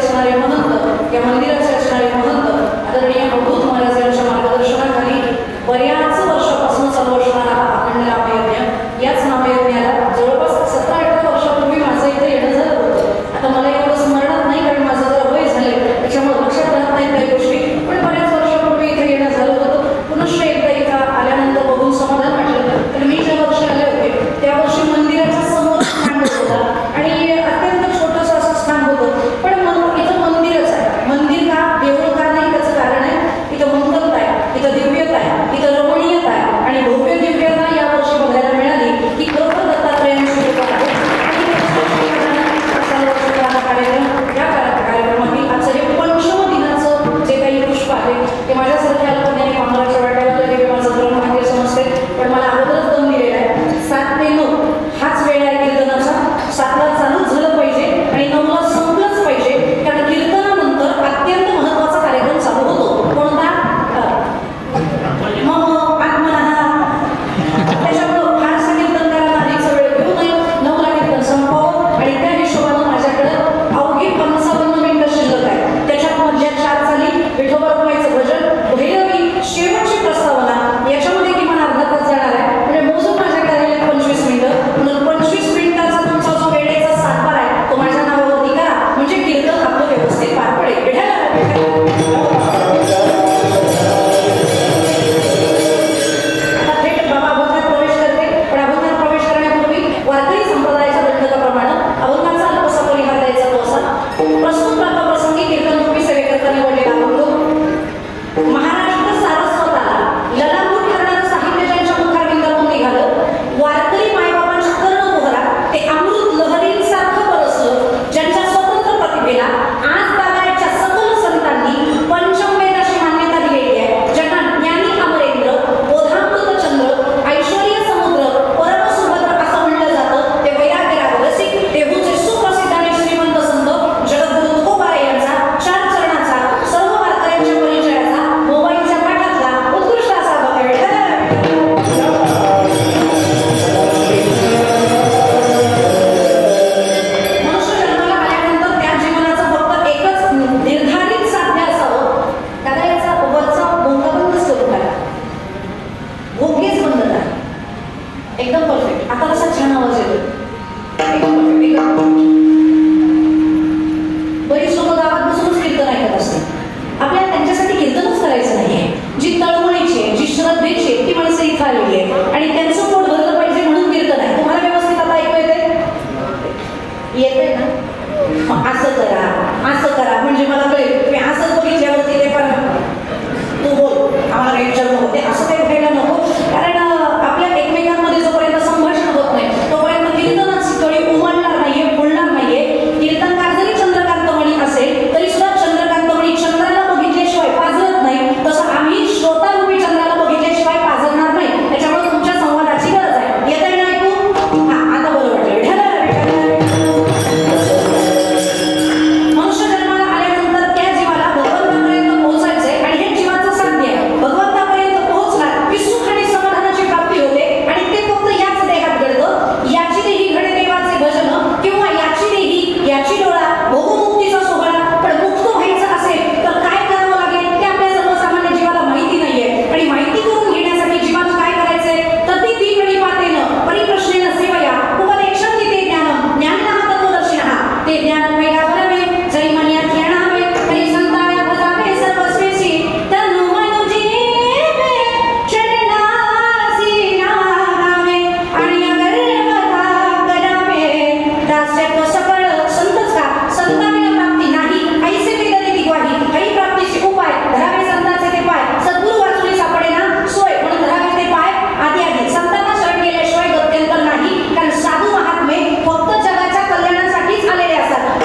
असणारे महंत, या मंदिराचे असणारे महंत आदरणीय अवधूत महाराज यांच्या मार्गदर्शनाखाली बऱ्याच वर्षापासून चालू असणारा अखंड नामयज्ञ, याच नामयज्ञाला जवळपास 17-18 वर्षापूर्वी माझं इथे येणं झालं होतं. आता मला एवढं स्मरणात नाही कारण माझं जरा वय झाले त्याच्यामुळे लक्षात राहत नाही काही गोष्टी, पण बऱ्याच वर्षापूर्वी इथे येणं झालं होतं. पुनश्च एकदा इथं आल्यानंतर बघून समाधान वाटलं. तर मी ज्या वर्षी आले होते त्या वर्षी मंदिराच्या समोर स्थान होता आणि अत्यंत छोटंसं असं स्थान होतं, पण इथं मंदिरच आहे. मंदिर का देऊळ का नाही त्याचं कारण आहे, इथं मंगलता आहे, इथं दिव्यता आहे, इथं रमणीयता आहे आणि भव्य दिव्यता या वर्षी बघायला मिळाली की खरोखर दत्तात्रयांची कृपा आहे. या कार्यक्रमातील आजचं हे 5व दिनाचं जे काही पुष्प आहे ते माझ्यासारख्या अल्पज्ञानी पांघराच्या वाट्याला हे माझं धर्म मागे समजते, पण मला अगोदरच दम दिलेला आहे. 7 ते 9 हाच वेळ आहे कीर्तनाचा. 7ला चालूच झालं पाहिजे आणि 9ला संपलंच पाहिजे, कारण कीर्तनानंतर अत्यंत महत्वाचा कार्यक्रम चालू होतो. कोणता? मग आत्मनहा. त्याच्यामुळं फारसा कीर्तनकारांना अधिकचा वेळ घेऊ नये. 9ला कीर्तन संपवावं आणि त्या हिशोबानं माझ्याकडं अवघी 55 मिनिटं शिल्लक आहे. त्याच्यात मधल्या 4 चाली, विठोबा रुक्माईचं भजन, भैरवी, शेवटची प्रस्तावना, याच्यामध्ये किमान अर्धा तास जाणार आहे. म्हणजे मोजून माझ्याकडे राहिले 25 मिनिटं. म्हणून 25 मिनिटाचा तुमचा जो वेळेचा सातबार आहे तो माझ्या नावावरती करा, म्हणजे कीर्तन आपलं व्यवस्थित पार पडेल. आता थेट बाबा अभंगात प्रवेश करते, पण अभंगात प्रवेश करण्यापूर्वी वारकरी संप्रदायाच्या दंडकाप्रमाणे अभंगाचा अल्पसा परिहार द्यायचा तो असा. प्रस्तुत प्रसंगी कीर्तनरूपी सेवेकरता निवडलेला अभंग महाराष्ट्र सारस्वताला ललामूट करणारं साहित्य ज्यांच्या मुखारविंदातून निघालं, वारकरी मायबाबांच्या कर्णकुहरात ते अमृत लहरींसारखं बरसलं, ज्यांच्या स्वतंत्र प्रतिभेला आज बागायतच्या सकल संतांनी पंचमवेदाची मान्यता दिलेली आहे, ज्यांना ज्ञानी अमरेंद्र, बोधामृत चंद्र, ऐश्वर्य समुद्र, परम सुभद्र असं म्हणलं जातं, ते वैराग्यराग रसिक देहूचे सुप्रसिद्ध आणि श्रीमंत संत जगद्गुरु तुकोबाराय यांचा 4 चरणाचा सर्व वारकऱ्यांच्या परिचयाचा मोबाईलच्या पाठातला उत्कृष्ट असा अभंग आहे. मनुष्य जन्माला आल्यानंतर त्या जीवनाचं फक्त एकच निर्धारित साध्य असावं. त्याला याचा वरचा भोंगा बंदच करून टाका, भोंगेच बंद करा. एकदम परफेक्ट. आता कसा छान आवाज येतो, एकदम परफेक्ट, एकदम परफेक्ट. बरीच लोक गावात बसूनच कीर्तन ऐकत असतात. आपल्याला त्यांच्यासाठी कीर्तनच करायचं नाहीये. जी तळमळीची आहे, जी श्रद्धेची आहे ती माणसं इथं आलेली आहे आणि त्यांचं पोट भरलं पाहिजे म्हणून कीर्तन आहे. तुम्हाला व्यवस्थित आता ऐकू येते ना? मग असं करा म्हणजे मला कळेल. तुम्ही असंच बघितल्यावरती ते पण तू बोल, आम्हाला काही विचारू नको, ते असं काही व्हायला नको. कारण आपल्या एकमेकांमध्ये जोपर्यंत संभाषण होत नाही तोपर्यंत कीर्तनाची कळी उमलणार नाहीये, फुलणार नाहीये. कीर्तनकार जरी चंद्रकांतमणी असेल तरी सुद्धा चंद्रकांतमणी चंद्राला बघितल्याशिवाय पाजरत नाही, तसं आम्ही श्रोतारूपी चंद्राला बघितल्याशिवाय पाजरणार नाही. त्याच्यामुळे तुमच्या संवादाची गरज आहे. येत आहे ना ऐकू? हा, आता बरं वाटलं. मनुष्य जन्माला आल्यानंतर त्या जीवाला भगवंतापर्यंत पोहोचायचंय आणि हे जीवाचं साध्य आहे. भगवंतापर्यंत पोहोचणार की सुख आणि समाधानाची प्राप्ती होते आणि ते फक्त याच देहात घडतं. याची देही घडे देवाचे भजन किंवा याची देही याची डोळा भोगमुक्तीचा सोहळा. पण मुक्त व्हायचं असेल तर काय करावं लागेल ते आपल्या सर्वसामान्य जीवाला माहिती नाहीये आणि माहिती करून घेण्यासाठी जीवाला काय करायचंय तर ती 3 वेळी पातेनं परिप्रश्नेनं सेवया उपदेक्षं ते ज्ञानम ज्ञानः तत्त्वदर्शिनः. ते ज्ञान वेगा भरावे जरी मन्यात येणावे तरी संताया भजावे सर्वस्वेसी तनु मनु जीवे चरणासी नावे आणि अगर्वता करावे. दास्यत्व सकळ संतच का संताविना प्राप्ती नाही ऐसे वेदनेती ग्वाही. हरी प्राप्तीची उपाय धरावे संतांचे ते पाय. सद्गुरु वाचुनी सापडेना सोय म्हणून धरावे ते पाय. आधी संतांना शरण गेल्याशिवाय गत्यंतर नाही, कारण साधू महात्मे फक्त जगाच्या कल्याणासाठीच आलेले असतात.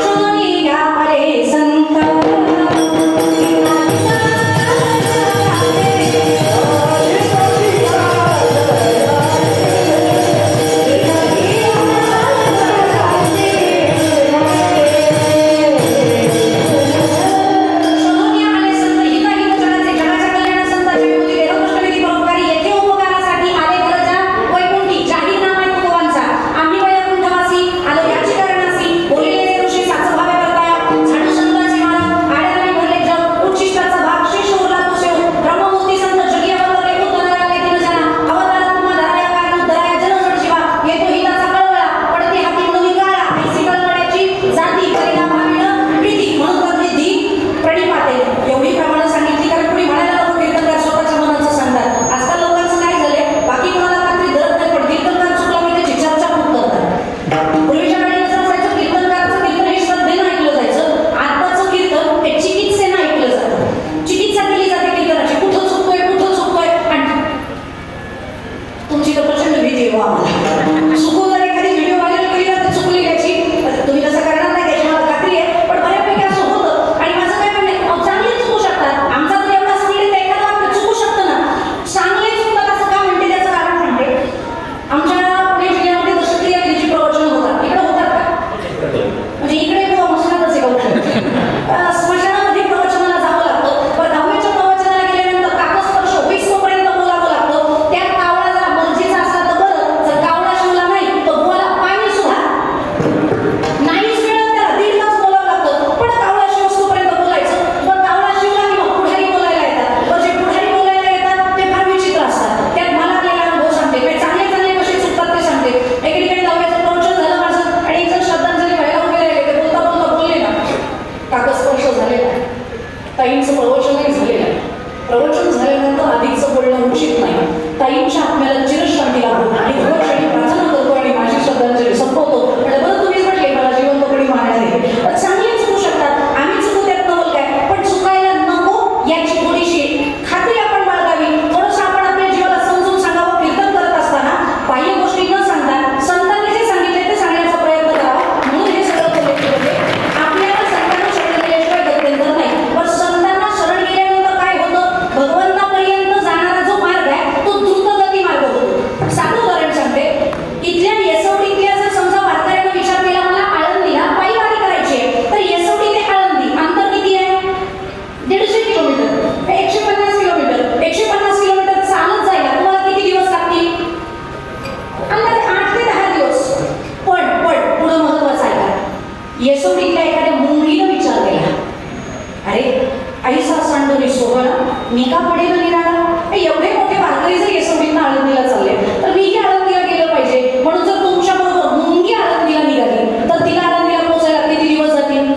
येसोडीतल्या एखाद्या मुंगीनं विचार केला, अरे ऐसा सांडोरी सोहळा मी का पडेल निराळा? एवढे मोठे वारकरी जर येसोडीतनं आळंदीला चालले तर मीही आळंदीला गेलं पाहिजे. म्हणून जर तुमच्या बरोबर मुंगी आळंदीला निघाली तर तिला आळंदीला पोहोचायला किती दिवस जातील?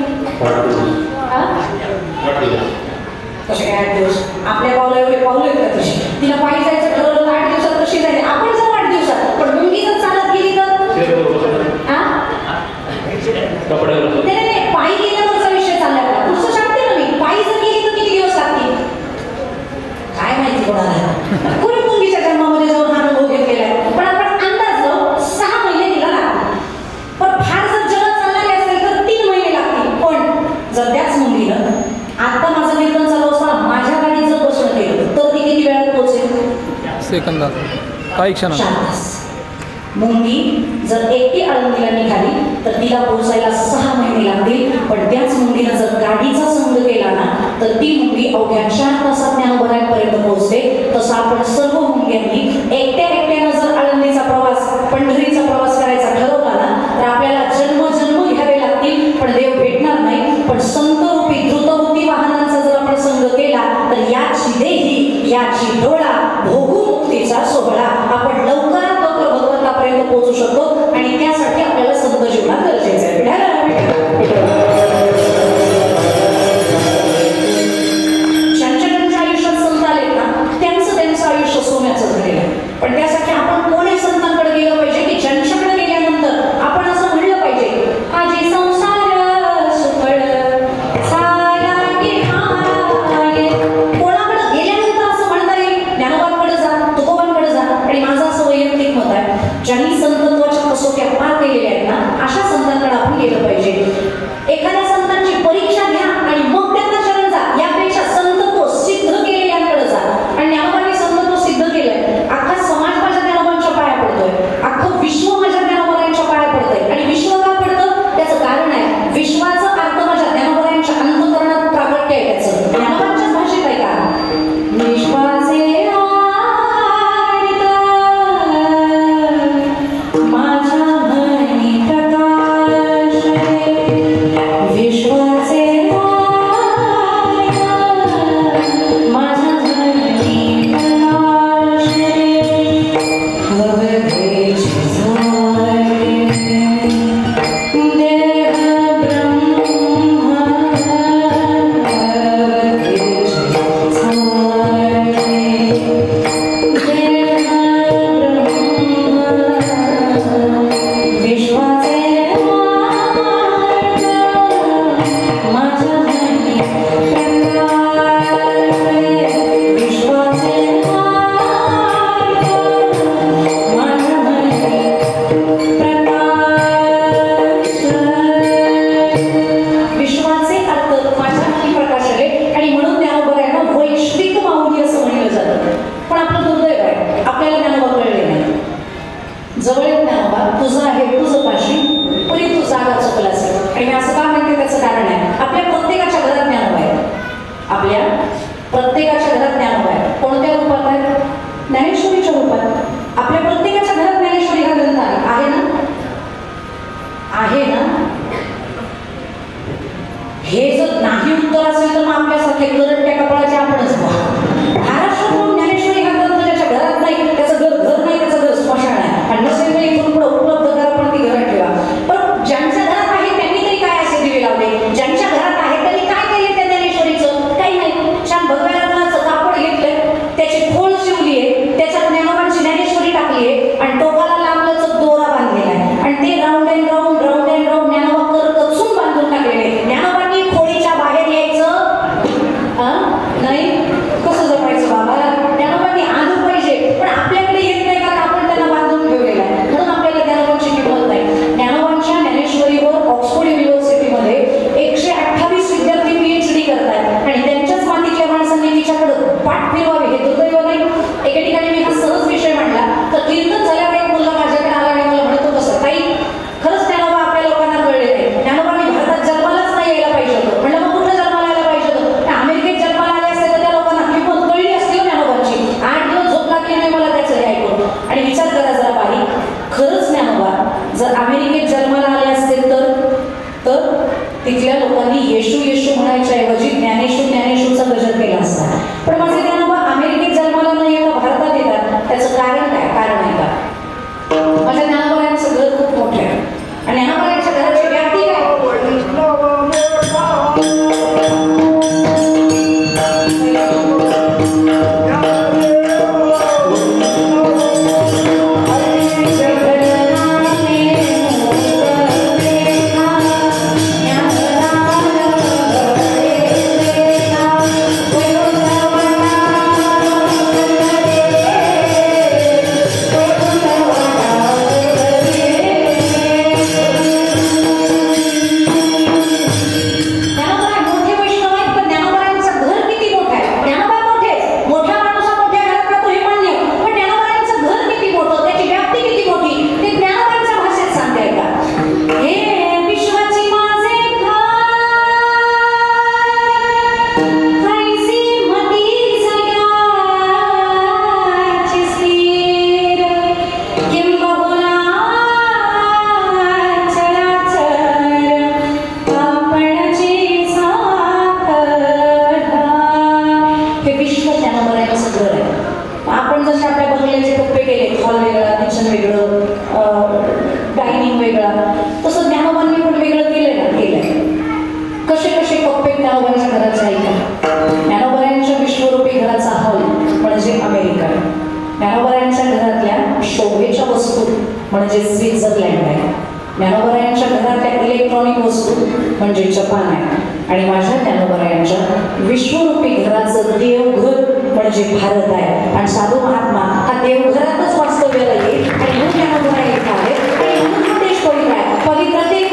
कसे काय 8 दिवस? आपल्या पावला एवढे पाऊल आहेत का तशी? तिला पायी जायचं ठरवलं 8 दिवसात कशी जायची? आपण जाऊ 8 दिवसात, पण मुंगी जर चालत गेली तर नाही, पायी गेल्यावरचा विषय चालला आपला. पुढचं सांगते ना मी, पायी जर गेली तर किती दिवस लागतील काय माहिती कोणाला. कोणी मुंगीच्या जन्मामध्ये जाऊन हा अनुभव घेतलेला आहे, पण आपण अंदाज लावू 6 महिने तिला लागतील. पण फार जर जग चालले असेल तर 3 महिने लागतील. पण जर त्याच मुंगीनं आता माझं कीर्तन चालू असताना माझ्या गाडीत जर बसणं केलं तर ती किती वेळात पोहोचेल? सेकंदात, काही क्षणात. मुंगी जर एकटी आळंदीला निघाली तर तिला पोहोचायला 6 महिने लागतील. पण त्याच मुंगीनं जर गाडीचा संग केला ना तर ती मुंगी अवघ्या 4 तासात ज्ञानोबापर्यंत पोहोचते. तसं आपण सर्व मुंग्यांनी एकट्यानं जर आळंदीचा प्रवास, पंढरीचा प्रवास करायचा ठरवला ना तर आपल्याला जन्म घ्यावे लागतील, पण देव भेटणार नाही. पण संतरूपी द्रुतवृत्ती वाहनांचा जर आपण संग केला तर याची देही याची डोळा भोगू मुक्तीचा सोहळा आपण लवकरात लवकर भगवंतापर्यंत पोहोचू शकतो. आणि त्यासाठी आपल्याला संत जीवनात गरजेचं आहे. ज्यांच्या आयुष्यात संत आले ना त्यांचं आयुष्य सोन्याचं झालेलं आहे. पण त्यासाठी आपण कोणी संतांकडे गेलं पाहिजे की ज्यांच्याकडे गेल्यानंतर आपण असं म्हणलं पाहिजे, आजी संसार सुफळ झाला की नाही. कोणाकडे गेल्यानंतर असं म्हणता येईल ज्ञानोबांकडे जा, तुकोबांकडे जा. आणि माझं असं वैयक्तिक मत आहे, ज्यांनी संतत्वाच्या कसोट्या पार केलेल्या आहेत ना अशा संतांकडे आपण गेलं पाहिजे. एखाद्या संतांची परीक्षा घ्या आणि मग त्यांना शरण जा, यापेक्षा संतत्व सिद्ध केलेल्यांकडे जा. आणि ज्ञानोबांनी संतत्व सिद्ध केलंय. अख्खा समाज माझ्या ज्ञानोबांच्या पाया पडतोय, अख्खं विश्व माझ्या ज्ञानोबांच्या पाया पडतंय. आणि विश्व का पडतं त्याचं कारण आहे, विश्वाचा अर्थ माझ्या ज्ञानोबांच्या अंतःकरणात प्रागट्य आहे. त्याचं ज्ञानोबांच्याच भाषेत आहे का, विश्वाचे तिथल्या लोकांनी येशू येशू म्हणायच्या ऐवजी ज्ञानेशू ज्ञानेशूचा गजर केला असता. पण माझे ज्ञानोबा अमेरिकेत जन्माला न येता भारतात येतात, त्याचं कारण काय? कारण आहे का? माझ्या ज्ञानोबायांचं घर खूप मोठं आहे आणि ज्ञानोबायांच्या घराची व्याप्ती काय? म्हणजे स्वित्झर्लंड आहे. ज्ञानोबरायांच्या घरातल्या इलेक्ट्रॉनिक वस्तू म्हणजे जपान आहे आणि माझ्या ज्ञानोबरायांच्या विश्वरूपी घराचं देवघर म्हणजे भारत आहे. आणि साधू महात्मा हा देवघरातच वास्तव्याला येईल आणि म्हणून ज्ञानोबरा येत आहे आणि म्हणून हा देश पवित्र आहे. पवित्रते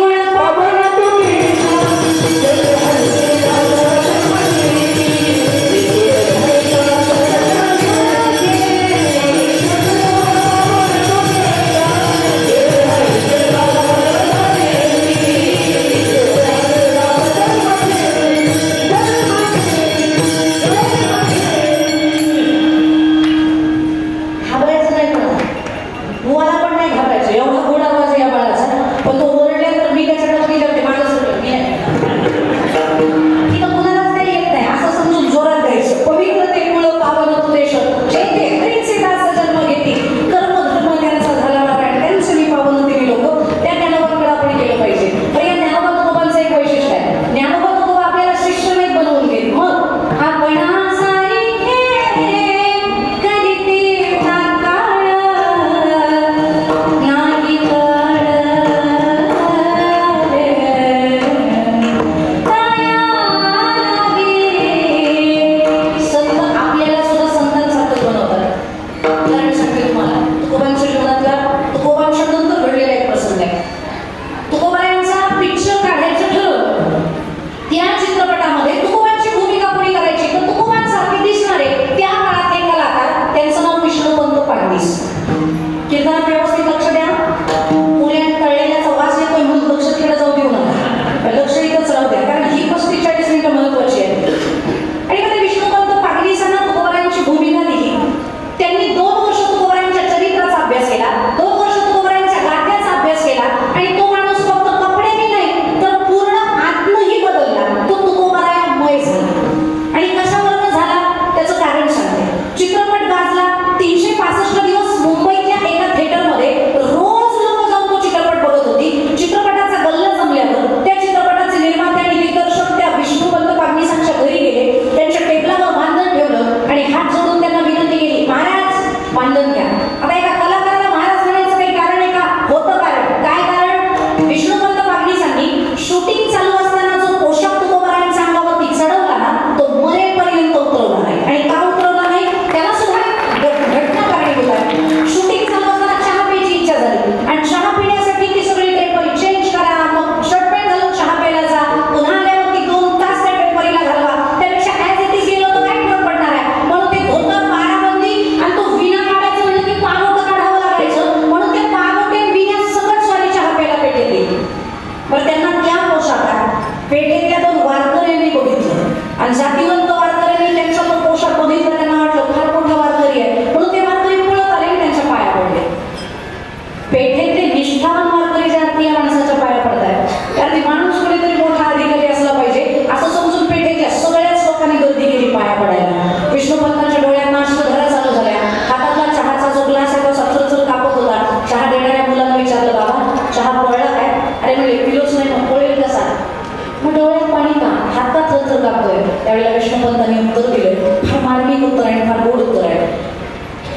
डोळ्यात पाणी का, हात का थरथर कापतोय? त्यावेळेला विष्णुपंतांनी उत्तर दिलं, फार मार्मिक उत्तर आहे, फार गोड उत्तर आहे.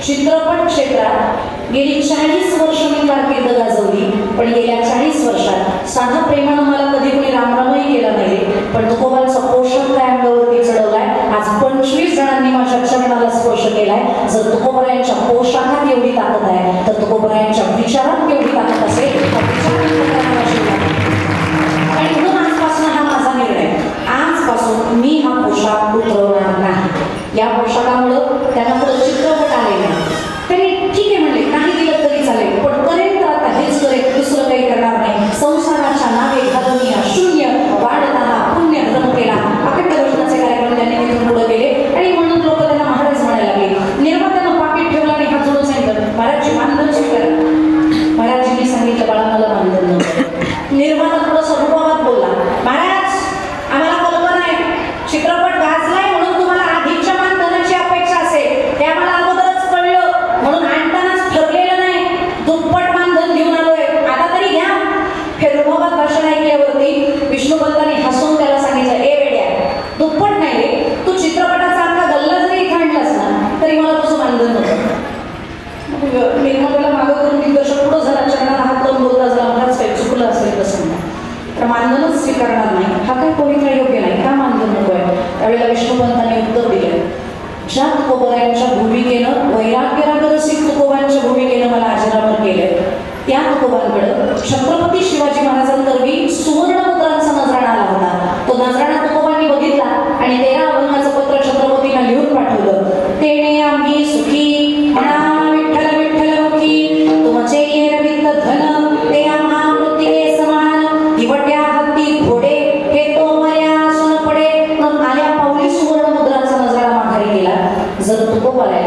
चित्रपट क्षेत्रात गेली 40 वर्ष मी कारकीर्द गाजवली, पण गेल्या 40 वर्षात साधा प्रेमानं मला कधी कोणी रामरामही केला नाही, पण तुकोबांचा पोषक काय अंगावरती चढवलाय. आज 25 जणांनी माझ्या चरणाला स्पर्श केलाय. जर तुकोबरायांच्या पोशाखात एवढी ताकद आहे तर तुकोबरायांच्या विचारात एवढी ताकद असेल आणि म्हणून आजपासून हा माझा निर्णय, आजपासून मी हा पोशाख उतरवणार नाही. या पोशाखामुळं त्यांना पुढे चित्रपट आले नाही, त्यांनी ठीक आहे म्हणले नाही दिलं तरी चालेल, पण करेल तर आता हेच करेल, दुसरं काही करणार नाही. संसाराच्या नावे घालून या शून्य वाढताना पुण्य धर्म केला. अखंड भजनाचे कार्यक्रम त्यांनी तिथून पुढे केले आणि म्हणून लोक त्यांना महाराज म्हणायला लागले. निर्मात्यानं पाकिट ठेवला आणि हात जोडून सांगितलं, महाराजची मानधन स्वीकार. महाराजींनी सांगितलं, बाळा मला मानधन नव्हतं. निर्माता थोडंसं रुबाबात बोलला, महाराज आम्हाला कल्पना आहे चित्रपट गाजलाय म्हणून तुम्हाला अधिकच्या मानधनाची अपेक्षा असेल, ते आम्हाला अगोदरच कळलं, म्हणून आणतानाच ठरलेलं नाही, दुप्पट मानधन घेऊन आलोय, आता तरी घ्या. हे रुबाबात भाषण ऐकल्यावरती विष्णुपंतांनी हसून त्याला सांगितलं, ए वेड्या, दुप्पट नाही रे, तू चित्रपटाचा अख्खा गल्ला जरी इथे आणलास ना तरी मला तुझं मानधन नव्हतं. निर्मात्याला मागं करून दिग्दर्शक पुढं झाला, चरणाला हात लावून बोलता झाला, महाराज काही चुकलं असेल तसं तर मानधनच स्वीकारणार नाही, हा काही पवित्र योग्य नाही, का मानधन नको आहे? त्यावेळेला विष्णुपंतांनी उत्तर दिलं, ज्या तुकोबरायांच्या भूमिकेनं वैराग्यरागरसिक तुकोबांच्या भूमिकेनं मला अजरामर केलं, त्या तुकोबांकडं छत्रपती शिवाजी महाराजांकरवी सुवर्ण मुद्रांचा नजराणा आला होता. तो नजराणा तुकोबांनी बघितला आणि 13 अभंगाचं पत्र छत्रपतींना लिहून पाठवलं. तेणे आम्ही सुखी म्हणा विठ्ठल विठ्ठलमुखी, तुमचे येरवित धन ते आम्हा मृत्तिके समान, दिवट्या हत्ती घोडे हे तो मर्यासून पडे. म्हणून आल्या पाऊली सुवर्ण मुद्रांचा नजराणा माघारी केला. जर तुकोबाला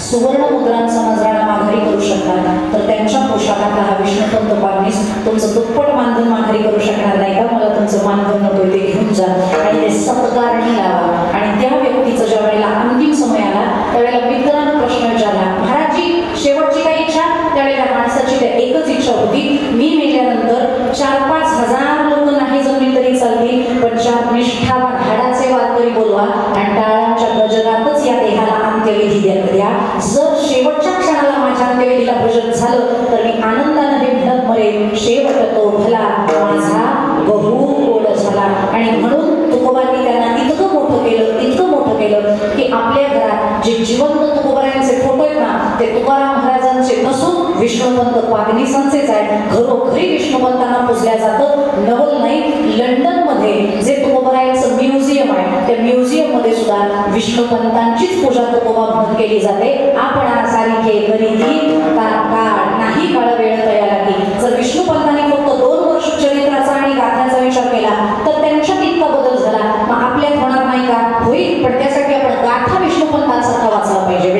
सुवर्ण मुद्रांचा नजराणा माघारी करू शकतात तर त्यांच्या पोशाखातला हा विष्णुपंत पागणीस तुमचं दुप्पट मानधन माघारी करू शकणार नाही का? मला तुमचं मानधन नको ते घेऊन जा आणि ते सत्कारणी लावा. आणि त्या व्यक्तीचं ज्या वेळेला अंतिम समय आला त्यावेळेला मित्रानं प्रश्न विचारला, महाराजजी शेवटची काही इच्छा? त्यावेळेला माणसाची त्या एकच इच्छा होती, मी मेल्यानंतर 4-5 हजार लोक नाही जमली तरी चालतील, पण 4 निष्ठावान हाडाचे वारकरी बोलवा आणि टाळांच्या गजरातच या देहाला अंत्यविधी द्या. जर शेवटच्या क्षणाला माझ्या अंत्यविधीला भजन झालं तर मी आनंदाने हे म्हणत मरेन, शेवट तो भला माझा बहु गोड झाला. आणि म्हणून तुकोबांनी त्यांना इतकं मोठं केलं की आपल्या घरात जे जिवंत तुकोबारायांचे फोटो आहेत ना ते तुकाराम महाराजांचे नसून विष्णुपंत पागनीसांचेच आहेत. घरोघरी विष्णुपंतांना पुजल्या जातं. नवल नाही, लंडन मध्ये जे तुकोबारायांचं म्युझियम आहे त्या म्युझियम मध्ये सुद्धा विष्णुपंतांचीच पूजा तुकोबा म्हणून केली जाते. आपण सारिखे करीती काळ नाही काळ वेळ तयार की. जर विष्णुपंतांनी फक्त 2 वर्ष चरित्राचा आणि गाथ्याचा विचार केला तर त्यांच्यात इतका बदल झाला, मग आपल्यात होणार नाही का? होईल, पण त्यासाठी आपण गाथा विष्णुपंतांसारखा वाचला पाहिजे.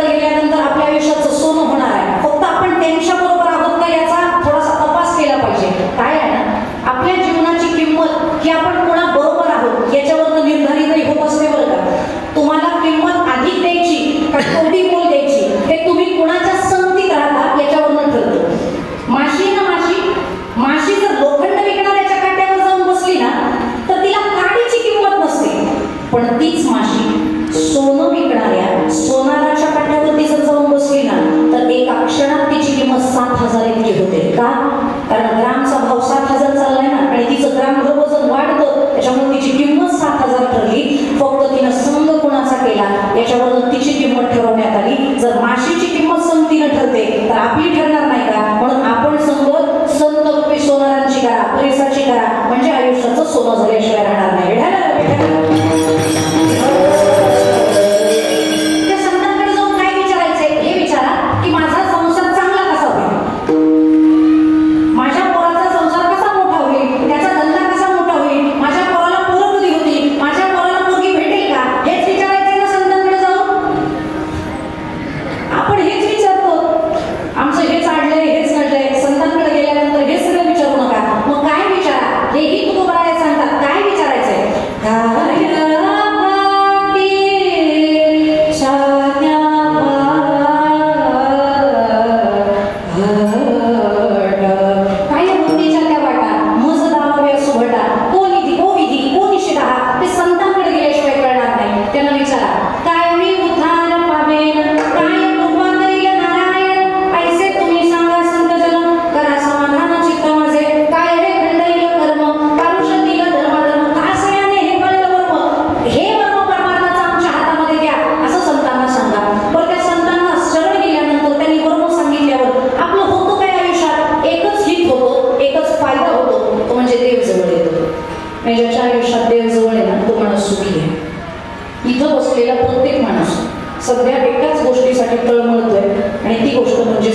गेल्यानंतर आपल्या आयुष्याचं सोनं होणार आहे. फक्त आपण त्यांच्या बरोबर आहोत का याचा थोडासा तपास केला पाहिजे. काय आहे ना, आपल्या जीवनाची किंमत ही आपण कोणा बरोबर आहोत याच्यावरनं निर्धारितही होत असते बरं का. तुम्हाला किंमत अधिक द्यायची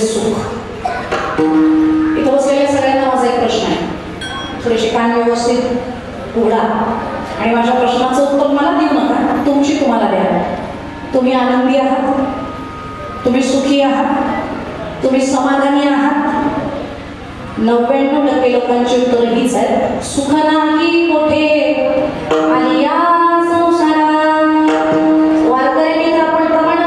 सुख. इथं बसलेल्या सगळ्यांना माझा एक प्रश्न आहे. थोडेसे कान व्यवस्थित उघडा आणि माझ्या प्रश्नाचं उत्तर मला देऊ नका, तुमची तुम्हाला द्या. तुम्ही आनंदी आहात? तुम्ही सुखी आहात? तुम्ही समाधानी आहात? 99% लोकांची उत्तर हीच आहे. सुख नाही मोठे आणि या संसारात वारकरी मित्र आपण प्रमाण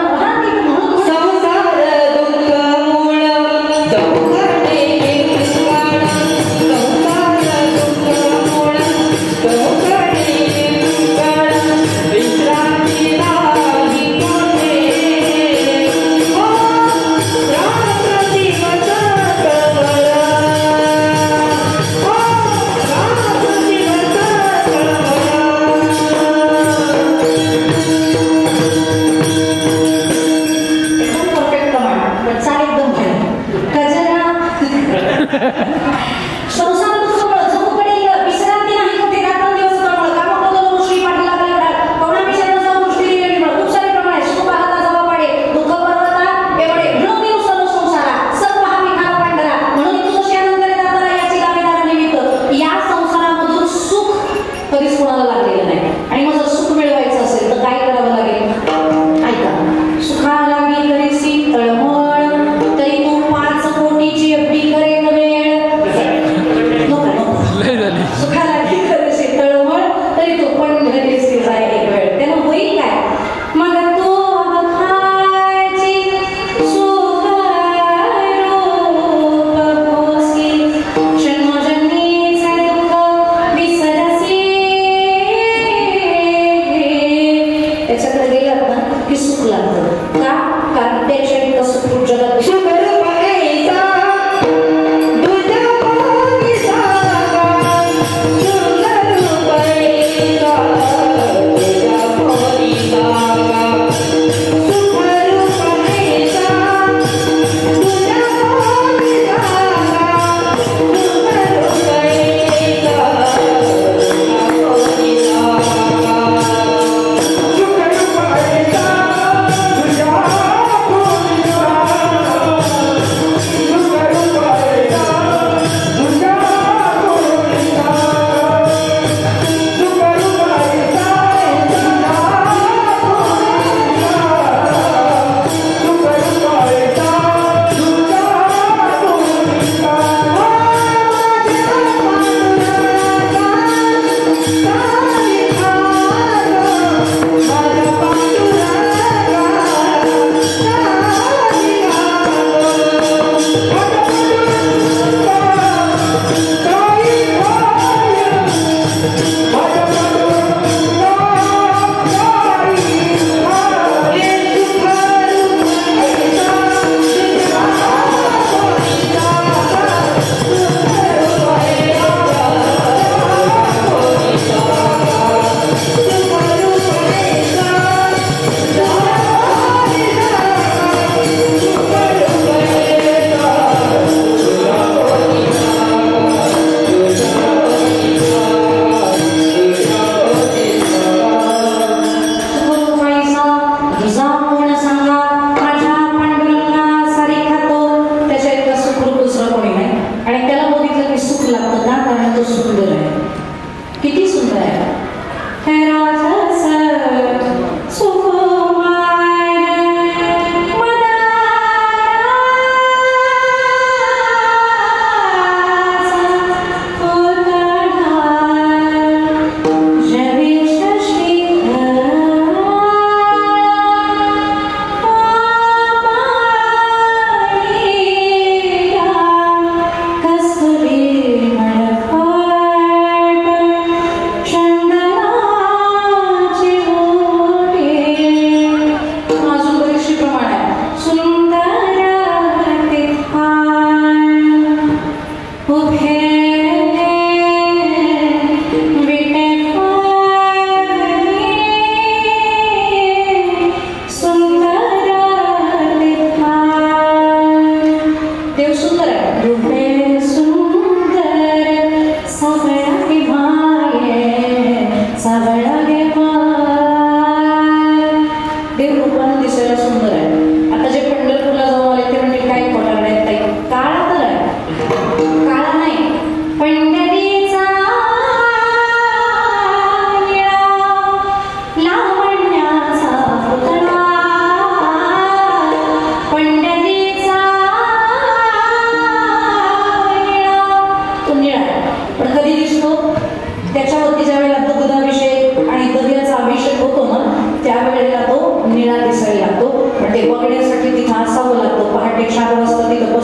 सुखाला मी करेसी तळमळ तरी तू 5 कोटीची एफडी करे वेळ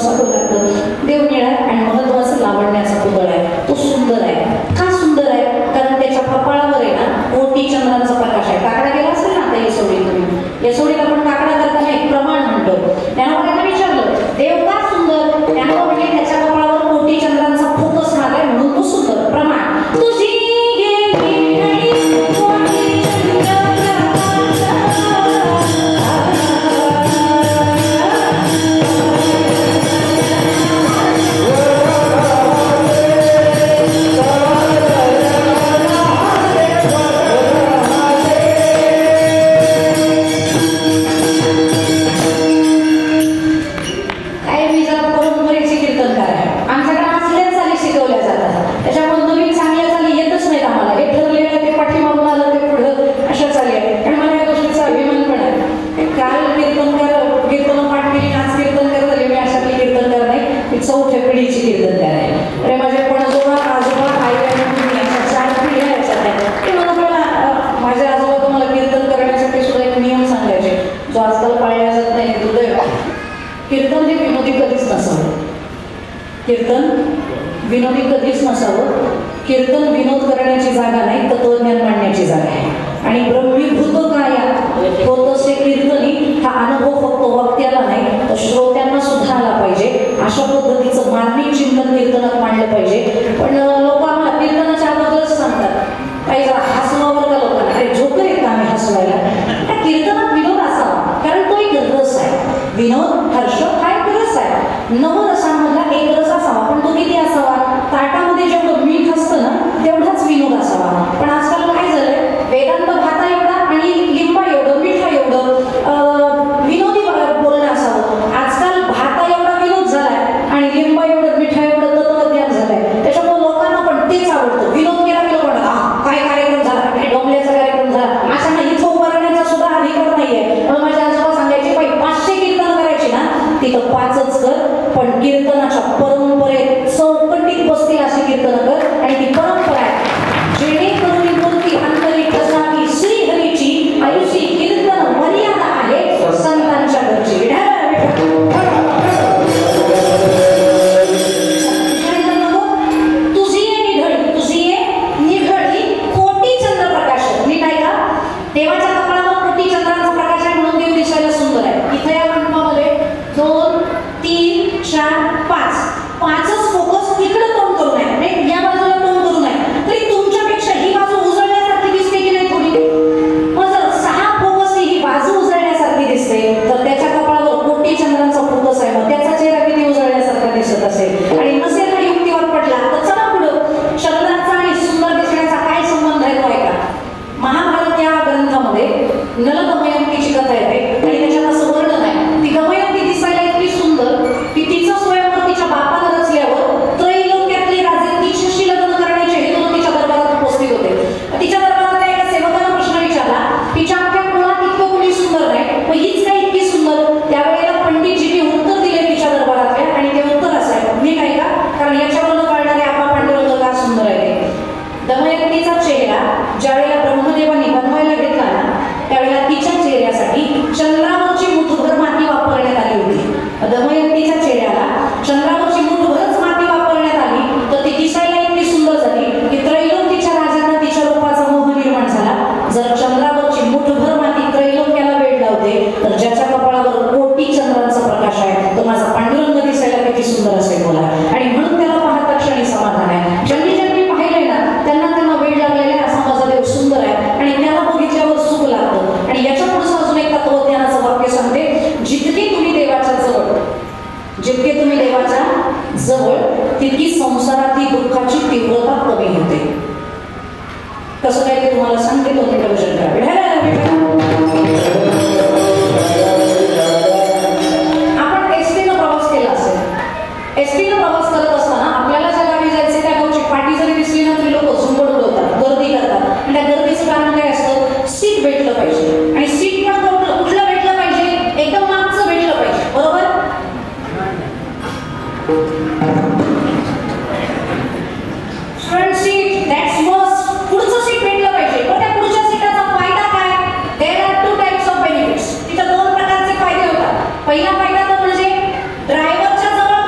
सांगू लागतं. देव निळा आणि महत्वाचं लावण्याचा पुतळा आहे. तो सुंदर आहे. का सुंदर आहे? कारण त्याच्या कपाळावर आहे ना कोटी चंद्रांचा प्रकाश आहे. काकडा गेला असेल ना आता येसोडीत तुम्ही. येसोडीत आपण काकडा करताना एक प्रमाण म्हणतो. त्यानं मला विचारलं देव का सुंदर? त्यानं म्हणजे त्याच्या कपाळावर कोटी चंद्रांचा फोकस मारलाय म्हणून तो सुंदर. प्रमाण तुझी चौथ्या पिढीची कीर्तनकार आहे. अरे माझे पण आजोबा आई आणि अशा 4 पिढ्या याच्यात. ते मला माझे आजोबा तुम्हाला कीर्तन करण्यासाठी सुद्धा एक नियम सांगायचे जो आजकाल पाळला जात नाही. दुर्दैव. कीर्तन हे विनोदी कधीच नसावं. कीर्तन विनोदी कधीच नसावं. कीर्तन विनोद करण्याची जागा नाही, तत्वज्ञान मांडण्याची जागा आहे. आणि ब्रह्मीभूत कायात होत असे कीर्तनी हा अनुभव फक्त वक्त्याला नाही तर श्रोत्यांना सुद्धा आला पाहिजे. अशा पद्धतीचं मार्मिक चिंतन कीर्तनात मांडलं पाहिजे. पण लोक आम्हाला कीर्तनाच्या अगोदरच सांगतात काही जरा हसवावर का लोकांना अरे झोप येत आम्ही हसवायला. त्या कीर्तनात विनोद असावा कारण तो एक रस आहे. विनोद हर्ष हा एक रस आहे. नवरसांमधला एक रस असावा. पण तो किती असावा? ताटामध्ये जेवढं मीठ असतं ना तेवढाच विनोद असावा. पण आजकाल काय झालंय वेदांत भाता एवढा आणि लिंबा एवढं मिठा एवढं विनोदी बोलणं असावं. आजकाल भाता एवढा विनोद झालाय आणि लिंबा एवढं मिठा एवढं तत्वज्ञान झालंय. त्याच्यामुळे लोकांना पण तेच आवडतं. विनोद केला की लोक म्हणतात काय कार्यक्रम झाला, काय डोंबल्याचा कार्यक्रम झाला. अशा नाही इथं उभं राहण्याचा सुद्धा अधिकार नाहीये. म्हणून माझ्या आजोबा सांगायचे बाई 500 कीर्तन करायची ना तिथं 5च कर. पण कीर्तनाच्या परंपरेत चौकटीत बसतील अशी कीर्तन कर. आणि ती परंपरा आहे जेणेकरून मूर्ती अंतरी ठसावी श्रीहरीची आयुषी कीर्तन मर्यादा आहे संतांच्या घरची. तुझी निघळी कोटी चंद्र प्रकाश. नीट आहे का? देवाच्या कपाळावर कोटी चंद्रांचा प्रकाश आहे म्हणून देव दिसायला सुंदर आहे. इथे या मंडपामध्ये 2, 3, 4, 5 5च फोकस इकडे तोंड करू नये. या बाजूला तोंड करू नये. तरी तुमच्यापेक्षा ही बाजू उजळण्यासारखी दिसते की नाही थोडी? मग जर 6 फोकस ही बाजू उजळण्यासारखी दिसते तर त्याच्या कपाळावर कोटी चंद्रांचा फोकस आहे. मग त्याचा चेहरा किती उजळण्यासारखा दिसत असेल. आणि नसेल हा युक्तीवर पडला तर चला पुढं. चंद्राचा आणि सुंदर दिसण्याचा काय संबंध आहे तो ऐका. महाभारत या ग्रंथामध्ये नल दमयंतीची कथा येते आणि त्याच्यात असं वर्णन आहे. ती दमयंती दिसायला इतकी सुंदर की तिचं स्वयंवर तिच्या बापाला रचल्यावर त्रैलोक्यातले राजे तिच्याशी लग्न करण्याचे हेतून तिच्या दरबारात उपस्थित होते. तिच्या दरबारात एका सेवकानं प्रश्न विचारला तिच्या अख्ख्या कुळात इतकं कोणी सुंदर नाही मग हीच काय इतकी सुंदर. त्यावेळेला पंडितजींनी उत्तर दिले तिच्या दरबारातल्या आणि ते उत्तर असं आहे. मी काय का कारण याच्यावरून कळणारे आपला पांडुरंग का सुंदर आहे. दमयंतीचा चेहरा ज्यावेळेला ब्रह्मदेवांनी बनवायला घेतला ना त्यावेळेला तिच्या चेहऱ्यासाठी चंद्रावरची मुठभर माती वापरण्यात आली होती. दमयंतीच्या चेहऱ्याला चंद्रावरची मुठभरच माती वापरण्यात आली तर ती दिसायला इतकी सुंदर झाली की त्रैलोक्याच्या राजांना तिच्या रूपाचा मोह निर्माण झाला. जर चंद्रावरची मुठभर माती त्रैलोक्याला वेळ लावते तर ज्याच्या कपाळावर कोटी चंद्रांचा प्रकाश आहे तो माझा पांडुरंग दिसायला किती सुंदर असेल बोला. आणि म्हणून त्याला पाहता क्षणी समाधान आहे. ज्यांनी ज्यांनी पाहिलंय ना त्यांना वेळ लागलेला आहे असा माझा देव सुंदर आहे आणि त्याला बघितल्यावर सुख लागतं. आणि याच्या पुढचं अजून एक तत्वज्ञानाचं वाक्य सांगते. जितके तुम्ही देवाच्या जवळ तितकी संसारातील दुःखाची तीव्रता कमी होते. कसं काय ते तुम्हाला सांगते. 2 मिनिटं विचार करा. आपण एसटीनं प्रवास केला असेल. एसटीनं प्रवास करत असताना आपल्याला ज्या गावी जायचे त्या गावची पाठी जरी दिसली ना तरी लोक झुंबड उडवतात, गर्दी करतात. आणि त्या गर्दीचं कारण काय असतं? सीट भेटलं पाहिजे. आणि सीट पण कुठलं भेटलं पाहिजे? एकदम मागचं भेटलं पाहिजे. बरोबर? Front seat that's must. पुढचं सीट भेटलं पाहिजे. पण त्या पुढच्या सीटाचा फायदा काय? There are 2 types of benefits. तिथं 2 प्रकारचे फायदे होतात. पहिला फायदा तो म्हणजे ड्रायव्हरच्या जवळ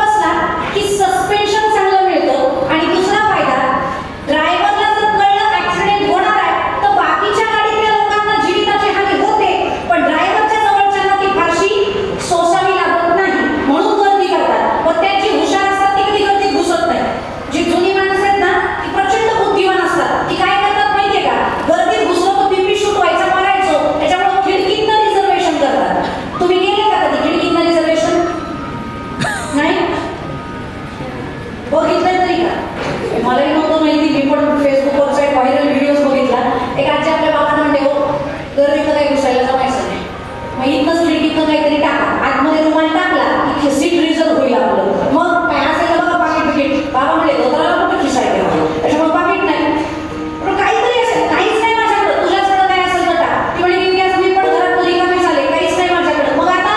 बघितलं तरी का? मलाही नव्हतं माहिती, मी पण फेसबुकवरचा एक व्हायरल व्हिडिओज बघितला. एक आजी आपल्या बाबांना म्हणते, हो गर्दीत काही घुसायला जमायचं नाही, मग इथनंच खिडकीतनं काहीतरी टाका, आतमध्ये रुमाल टाकला की सीट रिझर्व होईल आपलं. मग काय असेल बघा पाकिट बिकिट, बाबा म्हणले धोत्राला कुठं खिसायला, त्याच्यामुळे पाकिट नाही, पण काहीतरी असेल. काहीच नाही माझ्याकडं, तुझ्याकडं काय असेल तर टाक. ती म्हणे की मी पण घरात रिकामी झाले, काहीच नाही माझ्याकडं. मग आता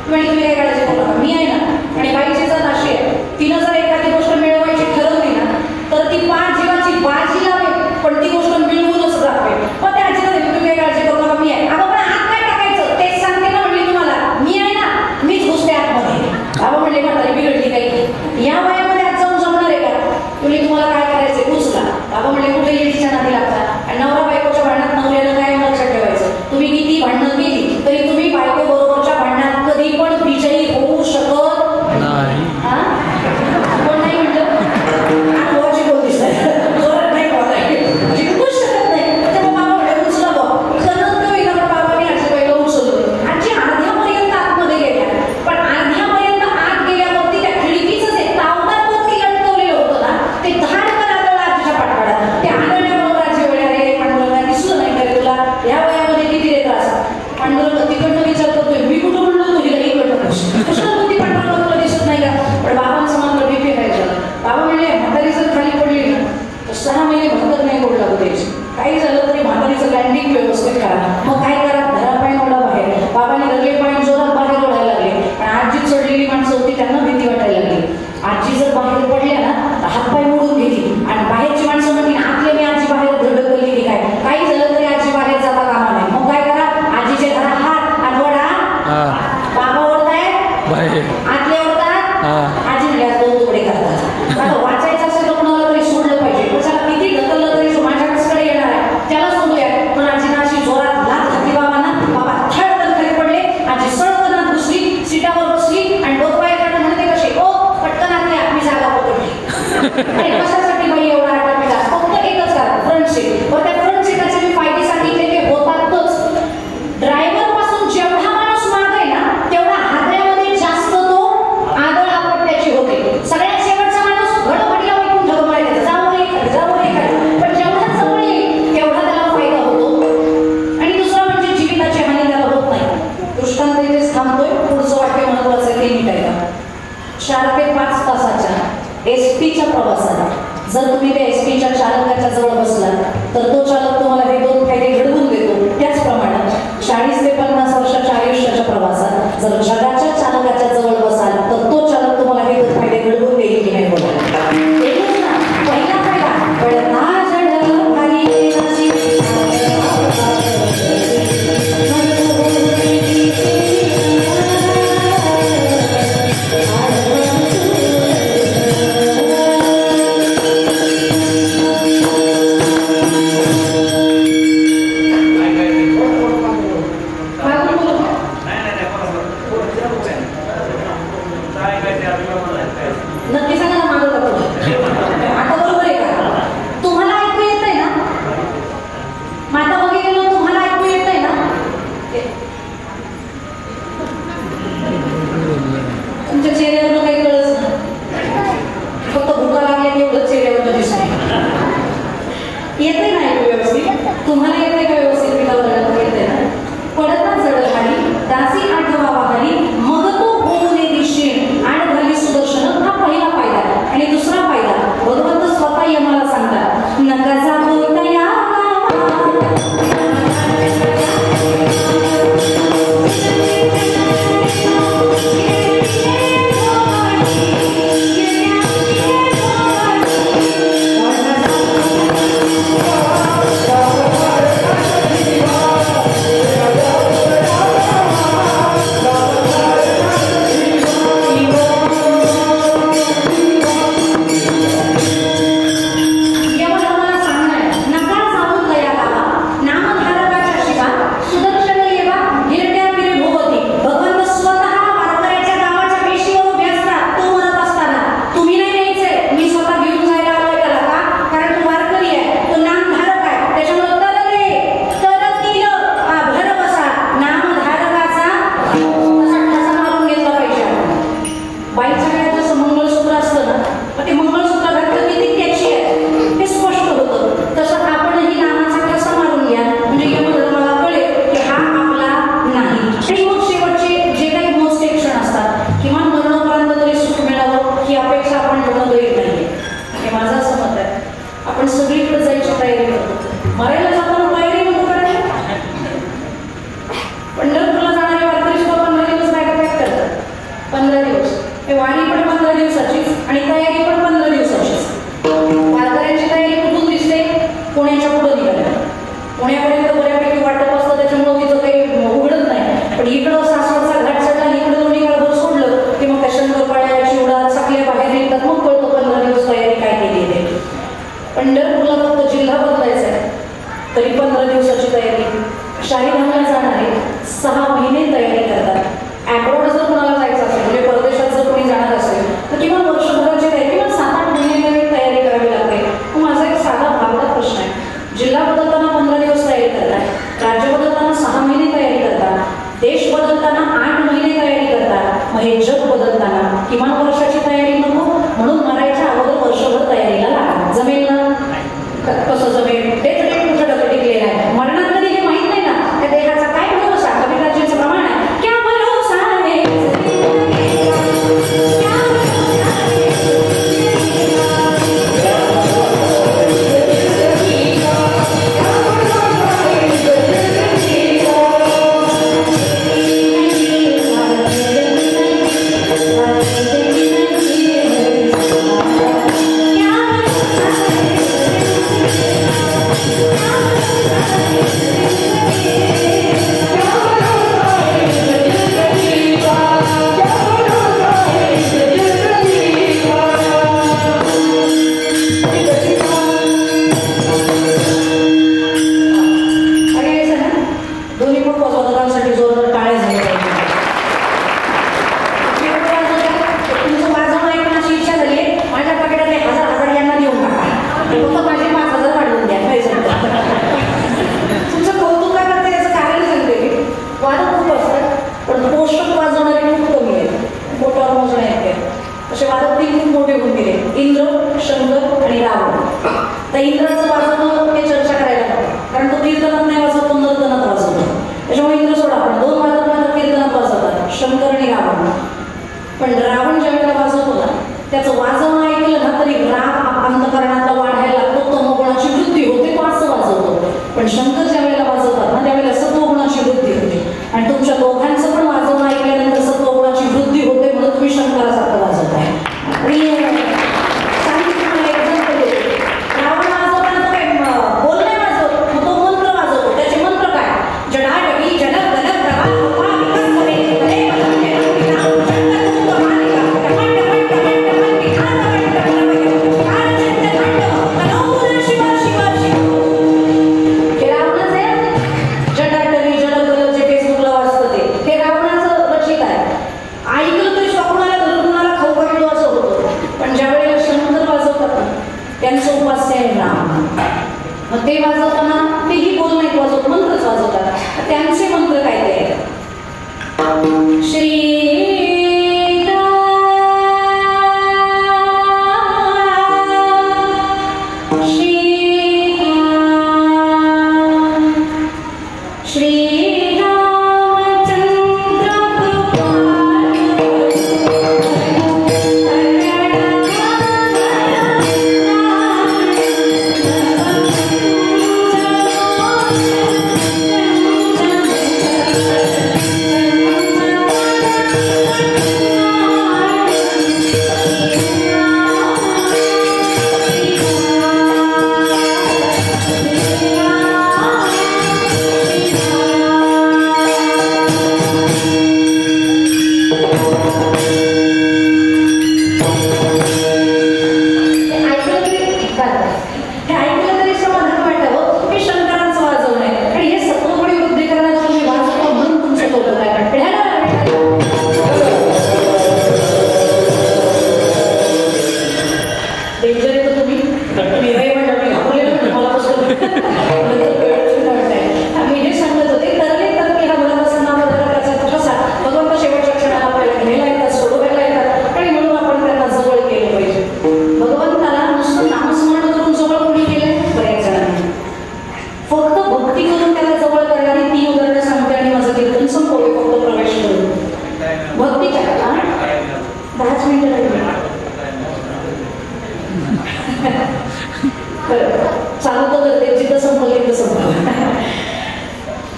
म्हणे तुम्ही काय काढायचं करू नका, मी आहे ना. आणि बाईची जर अशी आहे, तिनं जर एखादी गोष्ट मिळवायची ठरवली ना तर ती पाच जीवाची बाजी लावेल, पण ती गोष्ट मिळवूनच दाखवेल. मग त्या आजीला तुम्ही काय काळजी करू नका, मी आहे. अगं पण आत काय टाकायचं तेच सांगते ना म्हणली तुम्हाला, मी आहे ना, मीच घुसते आतमध्ये. बाबा म्हणले म्हातारी बिघडली काही, या वयामध्ये आज जाऊन जमणार आहे का? तुम्ही तुम्हाला काय करायचं उचला. बाबा म्हणले कुठे येडीच्या नादी लागतात. आणि नवरा बायकोच्या भांडणात नवऱ्यानं काय लक्षात ठेवायचं, तुम्ही किती भांडणं केली तरी तुम्ही बायको बरोबरच्या भांडणात कधी पण विजयी होऊ शकत नाही. कोण नाही म्हटलं? अनुभवाची बोल दिसताय, जोरात नाही बोलायचं, जिंकूच शकत नाही. त्यामुळे बाबा म्हणले उचला बघ, करत होईल ना. बाबाने आजीबाईला उचललं. आजी अर्ध्यापर्यंत आतमध्ये गेल्या, पण अर्ध्यापर्यंत आत गेल्यावरती त्या खिडकीचं जे तावदावरती लटकवलेलं होतं ना, ते धाडकन आदळलं आजीच्या पाठपाड्यात. ते आदळल्याबरोबर आजी वेळी अरे पांडुरंगा दिसलं नाही तरी तुला या वयामध्ये किती रे त्रास. पांडुरंग तिकडनं विचार करतोय, मी कुठं म्हणलो तुझी काही इकडनं कशाला होती पांडुरंग तुला दिसत नाही का? पण बाबांचं मात्र बीपी राहायचं. बाबा म्हणले म्हातारी जर खाली पडली ना तर 6 महिने भरकत नाही गोड लागू द्यायची. काही झालं तरी म्हातारीचं लँडिंग व्यवस्थित करा. मग काय करा, घरापाय ओढा बाहेर. बाबांनी धरले पाय जोरात बाहेर ओढायला लागले, पण आजी चढलेली माणसं होती त्यांना भीती वाटायला लागली. आजी जर बाहेर पडल्या ना तर हातपाय मोडून घेतली, आणि बाहेरची माणसं म्हणतील आतले मी आजी बाहेर धडकली की काय. काही झालं तरी आजी बाहेर जाता कामा नाही. मग काय करा, आजीचे घरा हात आणि ओढा. बाबा ओढताय, आतले ओढतात, आजी म्हणल्या दोन तुकडे करतात. वाचायचं असेल तर कुणाला तरी सोडलं पाहिजे. त्याला किती ढकललं तरी तो माझ्याकडे येणार आहे, त्याला सोडूया. पण आजीनं अशी जोरात लाथ घातली बाबांना. बाबा थळकन खाली पडले. आजी सळकन घुसली, सीटावर बसली आणि डोकवायकडे म्हणते कशी, ओ पटकन आतली आपली जागा पकडली. आणि कशासाठी बाई एवढा आटापिटा, फक्त एकच कारण फ्रंट सीट. पण त्या फ्रंट सीटाचे मी फायदे सांगितले ते होतातच. ड्रायव्हर पासून जेवढा माणूस माग आहे ना तेवढा हादऱ्यामध्ये जास्त तो आदळ आपटण्याची होते. सगळ्यात शेवटचा माणूस घडघडीला वैकून ढग मारायचा, जाऊ रे पण जेवढा जवळ येईल तेवढा त्याला फायदा होतो. आणि दुसरा म्हणजे जीविताची हानी त्याला होत नाही. दृष्टांत इथेच थांबतोय, पुढचं वाक्य महत्वाचं आहे ते नीट ऐका. 4 ते 5 तासाच्या एसटीच्या प्रवासात जर तुम्ही त्या एसटीच्या चालकाच्या जवळ बसलात तर तो चालक तुम्हाला हे 2 फायदे घडवून देतो. त्याचप्रमाणे 40 ते 50 वर्षाच्या आयुष्याच्या प्रवासात जर जगाच्या चालकाच्या जवळ बसाल तर तो चालक तुम्हाला हे 2 फायदे घडवून देईल की नाही बोला. पहिला फायदा खूप मोठे होऊन गेले, इंद्र, शंकर आणि रावण. तर इंद्राचं वाजवणं हे चर्चा करायला नको, कारण तो कीर्तनात नाही वाजवतो, नर्तनात वाजवतो. त्याच्यामुळे इंद्र सोडा, आपण दोन वाजवतात कीर्तनात वाजवतात, शंकर आणि रावण. पण रावण ज्या वेळेला वाजवतो ना, त्याचं वाजवणं ऐकलं ना तरी राग अंतःकरणातला वाढायला लागतो, तमोगुणाची वृद्धी होते, तो असं वाजवतो. पण शंकर ज्या वेळेला वाजवतात ना त्यावेळेला सत्वगुणाची वृद्धी होते. आणि तुमच्या दोघांचं पण वाजवणं ऐकल्यानंतर सत्वगुणाची वृद्धी होते, म्हणून तुम्ही शंकरासारखं वाजवताय. आणि रावण वाजवताना तो काय बोल नाही वाजवतो, तो मंत्र वाजवतो. त्याचे मंत्र काय? जडाडगी जडक गलक प्रवाह उपा विकस करे करे बलके विना शंकर तुम मालिका टमट टमट टमट टमट विधान टमट टमट कार चंद खंड मनोमुना शिव शिव शिव. हे रावणच आहे. जडाडगी जडक गलक जे फेसबुकला वाजतं ते रावणाचं रचित आहे. ऐकलं तरी स्वप्नाला धरून खाऊ घालू असं होतं. पण ज्या वेळेला शंकर वाजवतात ना त्यांचं उपास्य आहे राम. मग ते वाजवताना तेही बोल नाही वाजवत, मंत्रच वाजवतात. त्यांचे मंत्र काय ते? श्री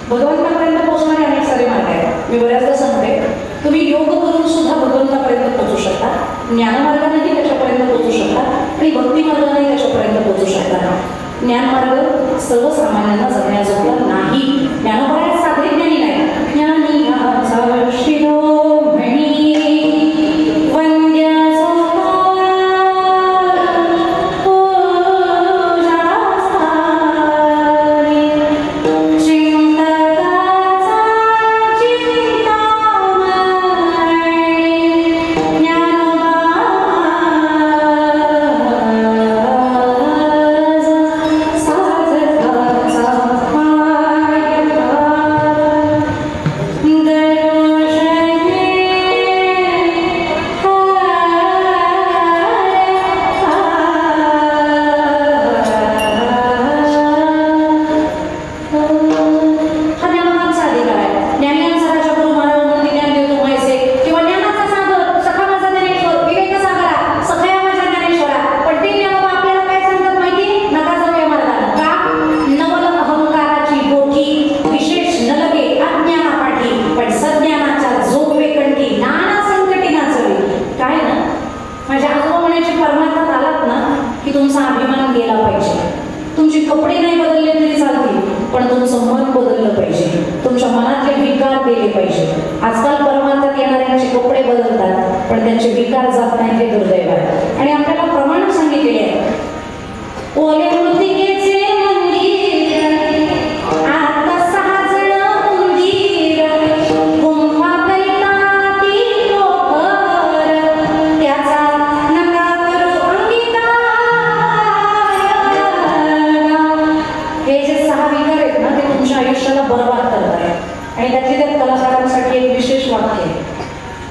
भगवंतापर्यंत पोहोचणारे अनेक सारे मार्ग आहेत. मी बऱ्याचदा सांगते, तुम्ही योग करून सुद्धा भगवंतापर्यंत पोहोचू शकता, ज्ञानमार्गानेही त्याच्यापर्यंत पोहोचू शकता आणि भक्ती मार्गानेही त्याच्यापर्यंत पोहोचू शकता. ज्ञानमार्ग सर्वसामान्यांना जगण्याजोगला नाही. ज्ञानोबा साधे ज्ञानी नाही. ज्ञानी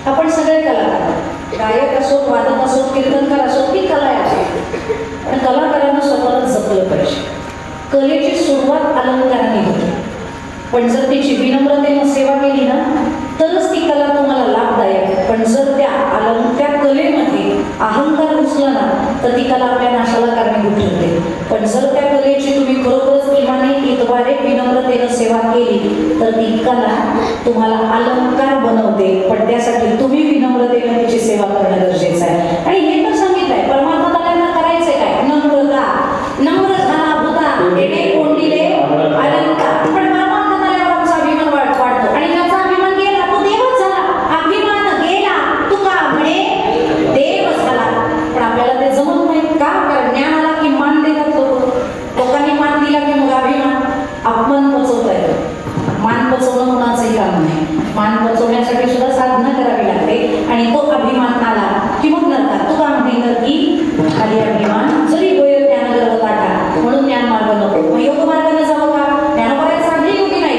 आपण सगळे कलाकार, गायक असो, वादक असो, कीर्तन कलेची सुरुवात अलंकाराने होते, पण जर तिची विनम्रतेने सेवा केली ना तरच ती कला तुम्हाला लाभदायक. पण जर त्या कलेमध्ये अहंकार घुसला ना तर ती कला आपल्या नाशाला कारणीभूत ठरते. पण जर त्या कलेची तुम्ही खरोखरच इमानितीद्वारे विनम्रतेने सेवा केली तर ती कला तुम्हाला अलंकार बनवते. पण त्यासाठी तुम्ही विनम्रतेने तिची सेवा करणं गरजेचं आहे. आणि हे पण सांगितलंय परमात्मा त्यांना करायचंय काय, नम्र झाला भूता येणे कोंडिले अलंकार. पण परमात्मा अभिमान वाढतो आणि ज्याचा अभिमान गेला तो देवच झाला. अभिमान गेला तुका म्हणे देव झाला. पण आपल्याला ते जमत नाही का, कारण ज्ञान आला की मान देतात लोकांनी मान दिला की मग अभिमान अपमान पचवता येतो. मान पचवणं कुणाचंही काम नाही. मान पचवण्यासाठी सुद्धा साधना करावी लागते. आणि तो अभिमान आला की मग नरकार तुका म्हणे की खाली अभिमान जरी होय ज्ञान गर्व ताटा, म्हणून ज्ञान मार्ग नको. मग योग मार्गाने जावं का, ज्ञानोबराय साधली योगी नाही.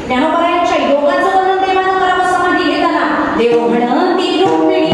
ज्ञानोबरायांच्या योगाचं वर्णन देवानं करावं समाधी घेताना. देव म्हणती रुक्मिणी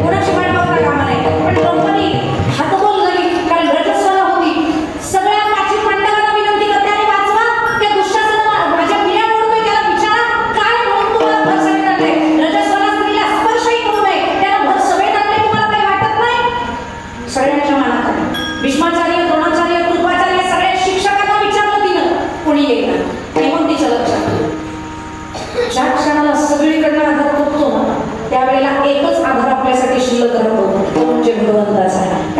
कोणाची वाट बघता कामा नाही. पण कंपनी हातबोल झाली, कारण रजस्वाला होती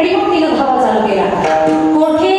आणि मग तिनं धावा चालू केला. कोठे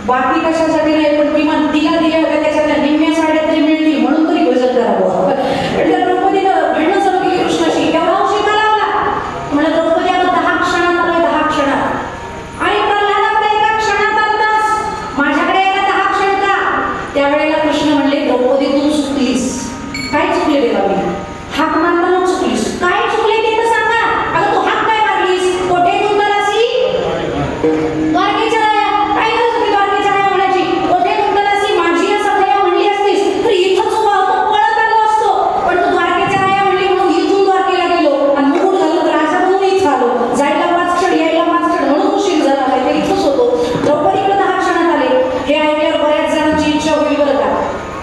बाकी कशासाठी नाही, पण किमान तिला दिल्या होत्या त्याच्यातल्या निम्म्या साड्या तरी मिळतील म्हणून तरी भजन करावं. म्हणजे द्रौपदीनं भांडणं चालू केली कृष्णाशी. एवढा उशीर का लावला? म्हणलं द्रौपदी आता 10 क्षणात आलोय, 10 क्षणात. आणि प्रल्हादाकडे एका क्षणात आलतास, माझ्याकडे यायला 10 क्षण का? त्यावेळेला कृष्ण म्हणले, द्रौपदी तू चुकलीस. काय चुकले देवा मी? हाक मारताना चुकलीस. काय चुकले ते तर सांगा. अगं तू हाक काय मारलीस? कोठे गुंतलासी? द्वारकेच्या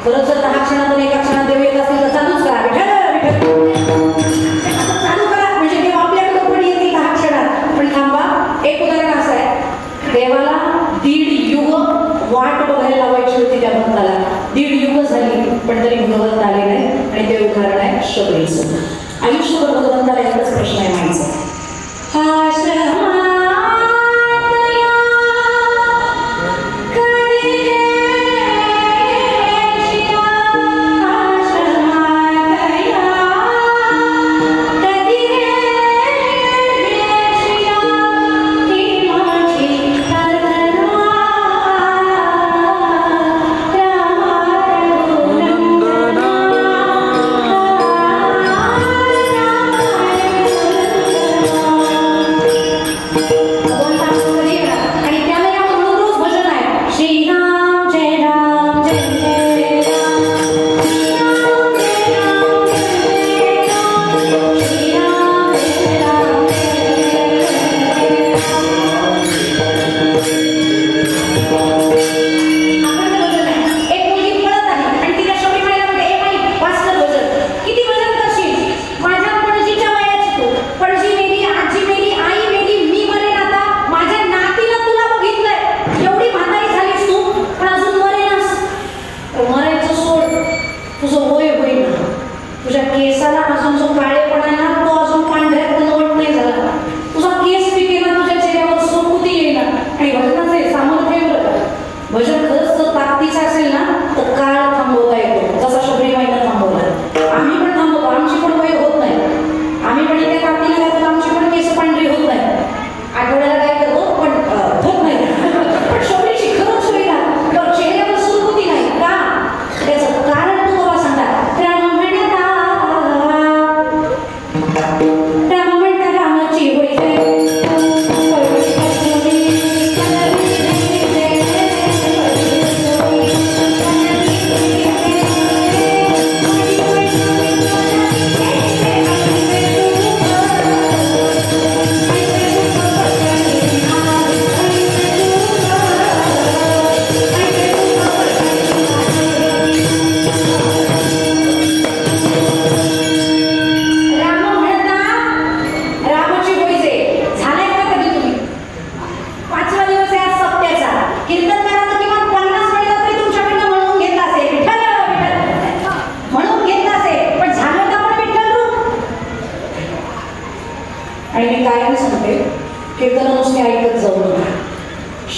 परत जर 10 क्षणातून एका क्षणात देव येत असतील तर चालूच करा. चालू करा म्हणजे देव आपल्याकडे पण येतील 10 क्षणात. पण थांबा, एक उदाहरण असं आहे, देवाला 1.5 युग वाट बघायला लावायची होती त्या भक्ताला. 1.5 युग झाली पण तरी भगवंत आले नाही. आणि ते उदाहरण आहे शबरीचं. आयुष्यभर भगवंताला एकच प्रश्न आहे माहिती,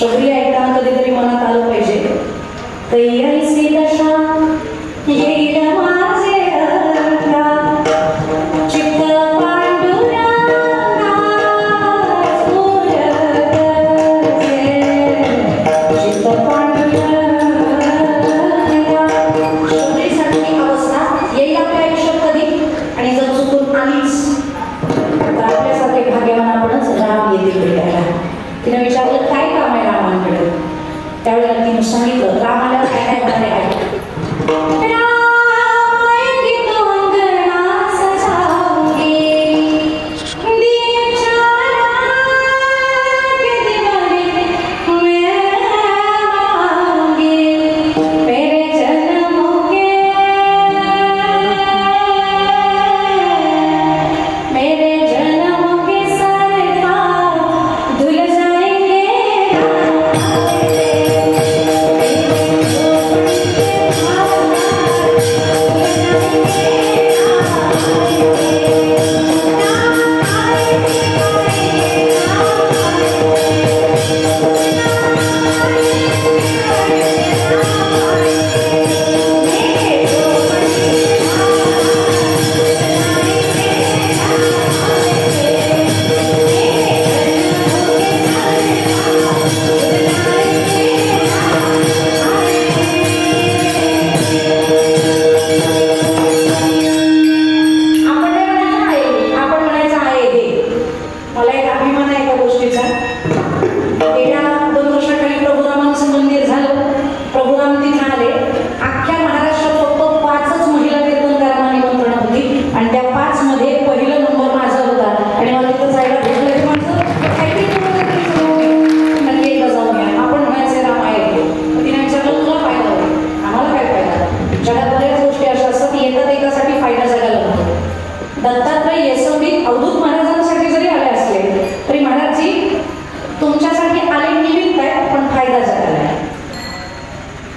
शबरी ऐकताना कधीतरी मनात आलं पाहिजे. कैसी दशा येईल माझे अंगा, चित्त पांडुरंगा चित्त पांडुरंगा. शबरीसारखी अवस्था येईल आपल्या आयुष्यात कधी, आणि जर चुकून आलीच तर आपल्यासारखे भाग्यवान आपणच राम येतील भेटायला. तिने विचारलं काय काम आहे रामांकडे. त्यावेळेला तिने सांगितलं राम आल्यावर काय काय म्हणाले आहे.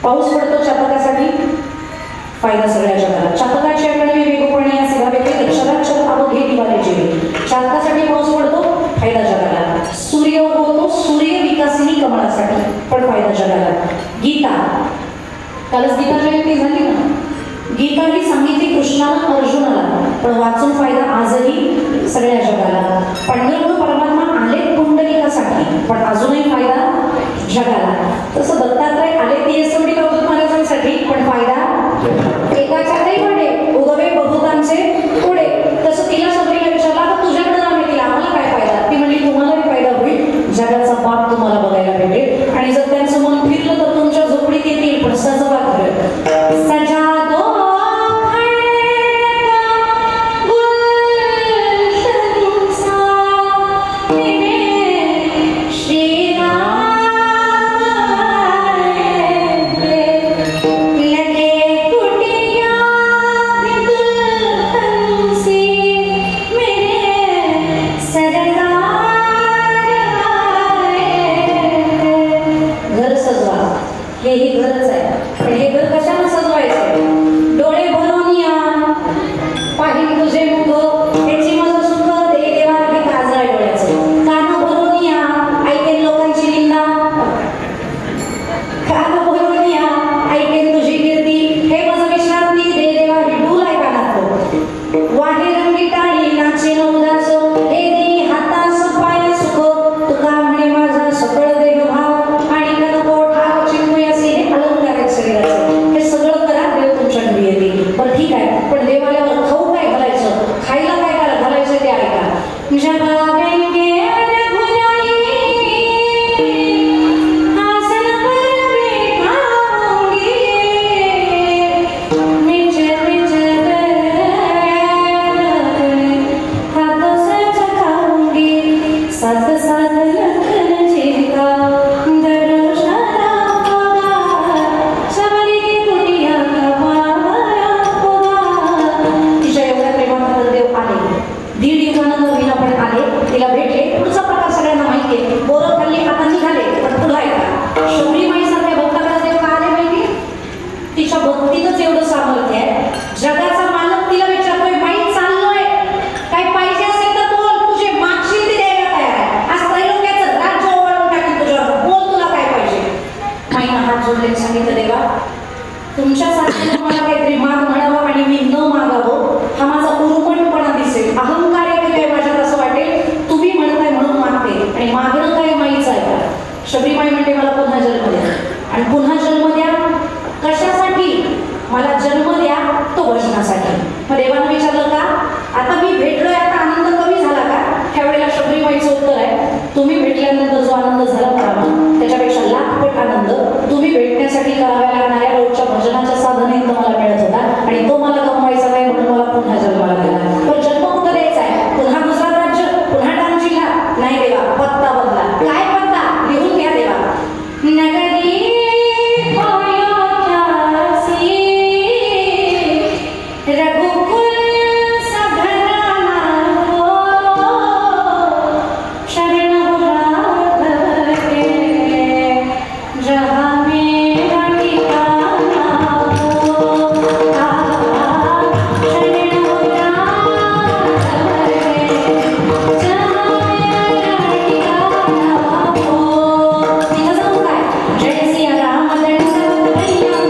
पाऊस पडतो चातकासाठी, फायदा सगळ्या जगाला. चातकाची आकडे वेगवेगळ्या सेवा व्यक्ती अक्षराक्षर अवघे दिवाले जेवे. चातकासाठी पाऊस पडतो, फायदा जगाला. सूर्य उगवतो, सूर्य विकासही कमळासाठी, पण फायदा जगाला. गीता, कालच गीता जयंती झाली ना. गीता ही सांगितली कृष्णाला अर्जुनाला, पण वाचून फायदा आजही सगळ्या जगाला. पांडुरंग परमात्मा आले पुंडलिकासाठी, पण अजूनही फायदा जगाला. तसं दत्तात्रय आले ती येसवडी कौतुक महाराजांसाठी, पण फायदा एकाच्या नाही म्हणे उगवे बहुतांचे पुढे. तसं तिला शबरीला विचारला तर तुझ्याकडे नाव येतील, आम्हाला काय फायदा. ती म्हणली तुम्हालाही फायदा होईल, जगाचा बाप तुम्हाला बघायला भेटेल, आणि जर त्यांचं मन फिरलं तर तुमच्या झोपडीत येतील, पण सजवा खरं सजा दो शबरीमाई म्हणते मला पुन्हा जन्म द्या आणि पुन्हा जन्म द्या कशासाठी मला जन्म द्या तो वचनासाठी. मग देवानं विचारलं का आता मी भेटलोय आता आनंद कमी झाला का. त्यावेळेला शबरीमाईचं उत्तर आहे तुम्ही भेटल्यानंतर जो आनंद झाला मला त्याच्यापेक्षा लाखपट आनंद तुम्ही भेटण्यासाठी कराव्या लागणाऱ्या रोजच्या भजनाच्या साधनेत मला मिळत होता आणि तो मला कमवायचा नाही म्हणून मला पुन्हा जन्माला दिला. पण जन्म कुठं द्यायचा आहे पुन्हा गुजरात राज्य पुन्हा डांग जिल्हा नाही देवा पत्ता बदला. काय पत्ता लिहून घ्या देवा. नगरी रघुकुल सघराना हो शरण राघव के जहाँ मेरा ठिकाना हो शरण राघव के जहाँ मेरा ठिकाना हो. तिथं जाऊन काय जय सिया राम दंडवत भैया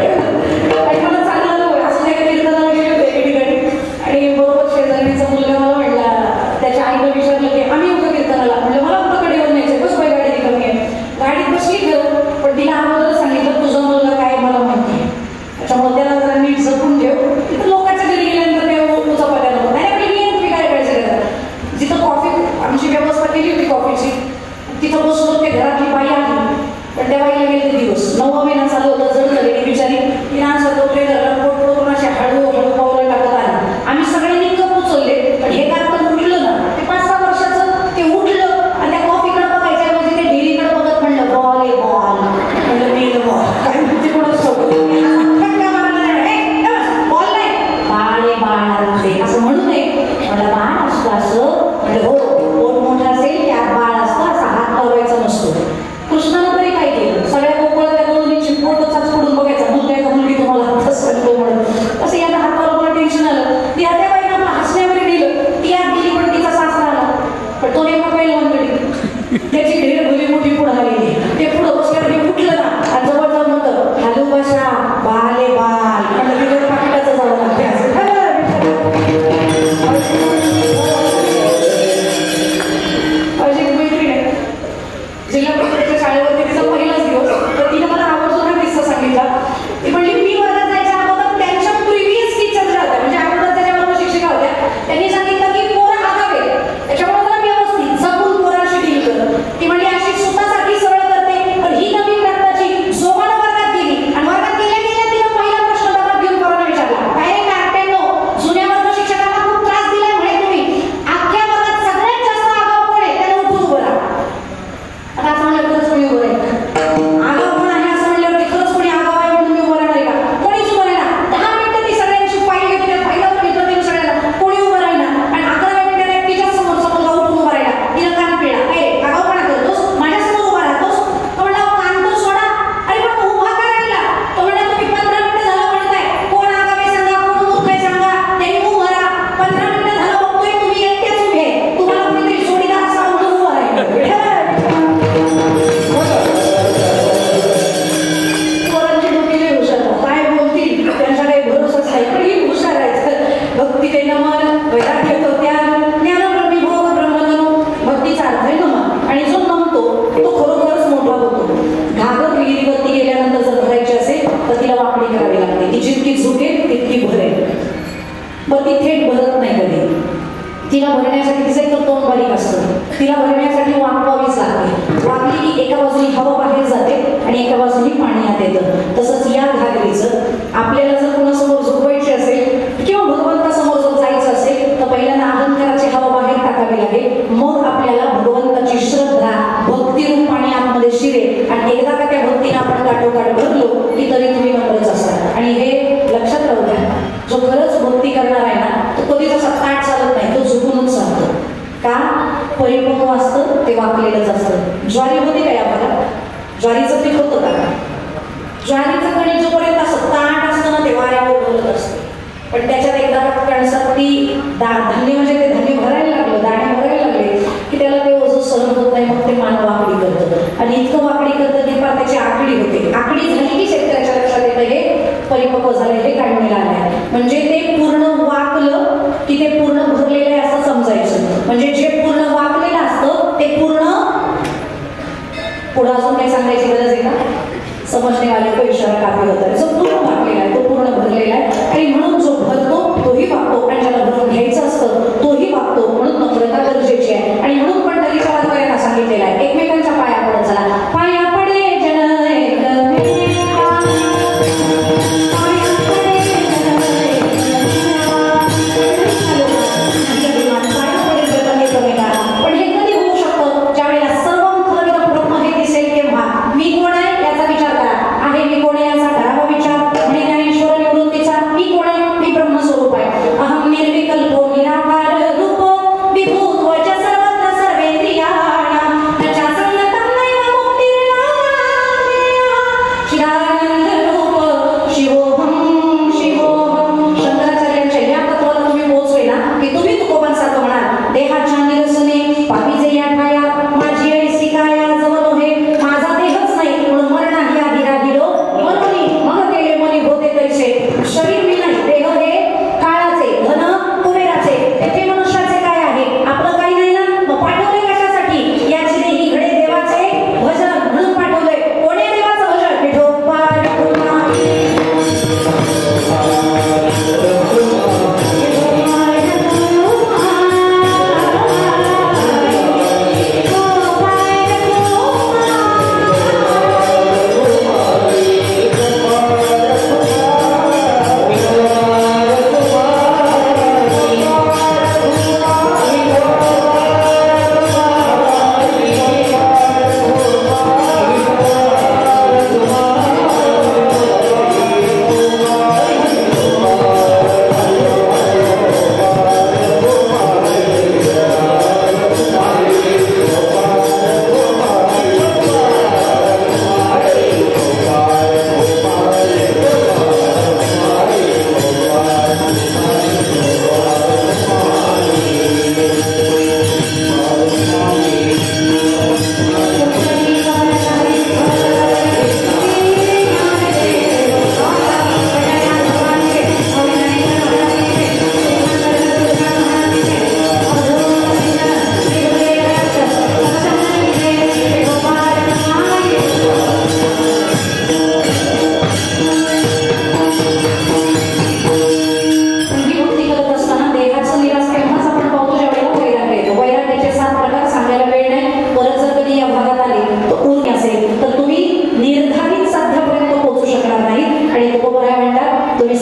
आणि मला चांगलं होय असं नाही कीर्तनाला गेले होते एके ठिकाणी आणि बरोबर शेजारीचा मुलगा मला म्हणला त्याच्या आईला विचारलं की आम्ही उभं कीर्तनाला म्हणलं मला कुठं कडेवर न्यायचं कसं काय गाडी कमी आहे गाडीत बसली खरं पण तिला अगोदर सांगितलं तुझा मुलगा काय मला माहिती आहे त्याच्यामुळे त्याला जरा नीट जपून ठेव तिथं लोकांच्या घरी गेल्यानंतर काय तुझा पगार नको नाही आपली तुम्ही काय करायचं जिथं कॉफी आमची व्यवस्था केली होती कॉफीची तिथं बसलो ते घरातली बाई आली पण त्या बाईला गेले दिवस 9वा महिना चालू होता जड झालेली बिचारी तिने असं डोकले घरला पोट असे हळूहळू पावलं टाकत आले आम्ही सगळ्यांनी कप उचलले पण हे कारखान उठलं ना ते 5-6 वर्षाचं ते उठलं आणि त्या कॉफीकडे बघायचं म्हणजे ते डेअरीकडे बघत म्हणलं बॉल आहे बॉल म्हणलं मेल बॉल काय म्हणते कोणाच बॉल नाही बाळ आहे बाळ असं म्हणू नये मला बाळ असतं असं म्हणजे हो पोट मोठं असेल त्यात बाळ असतं असा हात लावायचा नसतो कृष्णानं तरी काय केलं सगळ्या गोकुळातल्या गवळणीची पोटचाच पडून बघायचा मुलगा का मुलगी तुम्हाला हातच सांगतो म्हणून असं याला हाताला मला टेन्शन आलं ती त्या बाईनं आपलं हसण्यावर गेलं ती आत गेली पण तिचा सासरा आला पण तो नेमका पहिला म्हणतो त्याची ढेर भली मोठी पुढं आलेली ते पुढं बसल्यावर हे उठलं ना आणि जवळ जाऊन म्हणतं हालू बशा बाले बाल म्हणलं तिकडे पाकिटाचं जावं लागते अशी मैत्रीण आहे जिल्हा परिषदेच्या शाळेवरती तिचा पहिलाच दिवस तर तिने मला आवर्जून हा किस्सा सांगितला ती म्हणली मी वर्गात जायच्या अगोदर त्यांच्या प्रिव्हियस टीचर ज्या होत्या म्हणजे अगोदर त्याच्या बरोबर शिक्षिका होत्या त्यांनी सांगितलं की पोरं आगावे त्याच्यामुळे मला व्यवस्थित जपून पोरांशी डील कर ती म्हणली अशी स्वतःसाठी सरळ करते पण ही नवीन रक्ताची जोमानं वर्गात गेली आणि वर्गात गेल्या गेल्या तिनं पहिला प्रश्न डबा घेऊन पोरांना विचारला काय रे कार्ट्यांनो जुन्या वर्ग शिक्षकांना खूप त्रास दिलाय म्हणे तुम्ही अख्ख्या वर्गात सगळ्यात जास्त आगाऊ कोण आहे त्याला उठून उभं राहा आता असं म्हणलं खरंच कोणी उभं राहिलं आगाऊ कोण आहे असं म्हणल्यावरती खरंच कोणी आगाऊ आहे म्हणून मी उभं राहणार का कोणीच उभं राहिला 10 मिनिटं ती सगळ्यांची फाईल घेतली त्या फाईलावर घेतलं तिने सगळ्यांना कोणी उभं राहिला आणि 11व्या मिनिटाला तिच्या समोर मुलगा उठून उभा राहिला तिनं कान पिळला काय आगाऊपणा करतोस माझ्यासमोर उभा राहतोस तो म्हणला कान तर सोडा अरे पण तू उभा का राहिला तो म्हणला तुम्ही 15 मिनिटं झालं म्हणताय कोण आगावे सांगा कोण मूर्ख आहे सांगा त्यांनी उभं राहा 15 मिनिटं झालं बघतोय तुम्ही एकटेच उभे तुम्हाला कोणीतरी जोडीदार असा म्हणून उभं राहिलं काय बोलतील त्यांचा काही भरोसाच नाही पण ही हुशार आहेत भक्ती ते नमन वैराग्य तो त्याग ज्ञानब्रह्मी भोग ब्रह्मधनु भक्तीचा अर्थ आहे नमन आणि जो नमतो तो खरोखरच मोठा होतो घागर विहिरीवरती गेल्यानंतर जर भरायची असेल तर तिला वाकडी करावी लागते ती जितकी झुकेल तितकी भरेल पण ती थेट भरत नाही कधी तिला भरण्यासाठी तिचं एक तोंड बारीक असतं तिला भरण्यासाठी वाकवावीच लागते वाकली की एका बाजूनी हवा बाहेर जाते आणि एका बाजूनी पाणी आत येतं तसंच या घागरीचं आपल्याला जर कोणासमोर झोपवायची असेल किंवा भगवंतासमोर जर जायचं असेल तर पहिल्यांदा अहंकाराची हवा बाहेर टाकावी लागेल मग आपल्याला भगवंताची श्रद्धा भक्तिरूप पाणी आतमध्ये शिरेल आणि एकदा का त्या भक्तीने आपण काठोकाठ भरलो की तरी तुम्ही नम्रच असतात आणि हे लक्षात राहू द्या जो खरंच भक्ती करणार आहे ना तो कधीच असा ताट चालत नाही तो झुकूनच चालतो का परिपक्व असतं ते वाकलेलंच असतं ज्वारी होते काय आपल्याला ज्वारीचं पीक होतं का ज्वारीचं कणिक जोपर्यंत असं ताट असतं ना ते वाऱ्यावर बोलत असतं पण त्याच्यात एकदा कणसात ती धान्य म्हणजे ते धान्य भरायला लागलं दाणे भरायला लागले की त्याला ते ओझं सहन होत नाही मग ते मान वाकडी करतं आणि इतकं वाकडी करतं की फार त्याची आकडी होते आकडी झाली की शेतकऱ्याच्या लक्षात येतं हे परिपक्व झालं हे काढलेलं आहे म्हणजे ते पूर्ण वाकलं की ते पूर्ण भरलेलं आहे असं समजायचं म्हणजे जे पूर्ण वाकलेलं असतं ते पूर्ण पुढं अजून काही सांगायची गरज आहे का समजणेवाले तो इशारा काफी होता जो पूर्ण वाकलेला आहे तो पूर्ण भरलेला आहे आणि म्हणून जो भरतो तोही वागतो आणि ज्याला भरून घ्यायचं असतं तोही वागतो म्हणून नम्रता गरजेची आहे आणि म्हणून पंढरीच्या वारकऱ्यांना सांगितलेलं आहे एकमेकांच्या पाया पडत चला पाया पडे पण हे कधी होऊ शकतं ज्यावेळेला सर्व ब्रह्म हे दिसेल तेव्हा मी कोण आहे याचा विचार करा आहे मी कोण आहे याचा करावा विचार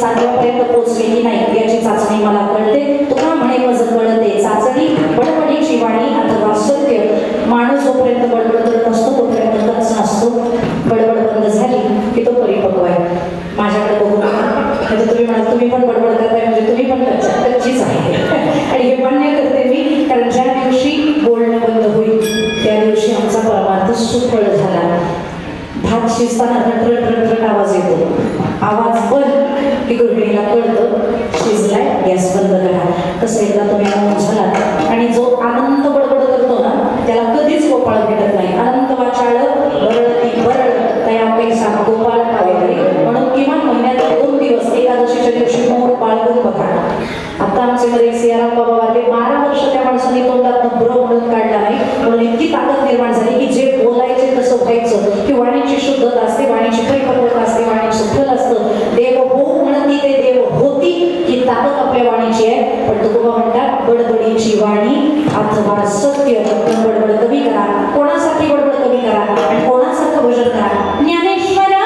सातव्यापर्यंत पोहोचले की नाही याची चाचणी मला कळते. तुका म्हणे मज कळते चाचणी बडबडीची वाणी अथवा सत्य. माणूस जोपर्यंत बडबड करत असतो तोपर्यंत कच नसतो. बडबड बंद झाली की तो परिपक्व आहे. माझ्याकडे बघू नका, तुम्ही म्हणाल तुम्ही पण बडबड करताय म्हणजे तुम्ही पण कच्चीच आहे. आणि हे मान्य करते मी, कारण ज्या दिवशी बोलणं बंद होईल त्या दिवशी आमचा परमार्थ सुफळ झाला. भात शिजताना रट आवाज येतो. आवाज बंद की गृहिणीला कळतं शिजलाय, गॅस बंद करा. तसं एकदा तुम्ही मौन झाला आणि जो आनंद बडबड करतो ना त्याला कधीच गोपाळ भेटत नाही. अनंत वाचाळ बरळती बरळ तया पैसा गोपाळ कावेरी. म्हणून किमान महिन्यात 2 दिवस एकादशीच्या दिवशी मोर बाळगून बघा. आता आमचे मध्ये सियाराम बाबा वारले, 12 वर्ष त्या माणसाने तोंडात ब्र म्हणून काढला नाही. म्हणून इतकी ताकद निर्माण झाली की जे बोलायचे तसं व्हायचं. की वाणीची शुद्धता असते, वाणीची परिपक्वता असते, वाणी सुफल असतं. देव हो म्हणती ते देव होती ही ताकद आपल्या वाणीची आहे. पण तुकोबा म्हणतात बडबडीची वाणी अथवा सत्य. बडबड कमी करा. कोणासाठी बडबड कमी करा आणि कोणासारखं भजन करा. ज्ञानेश्वरा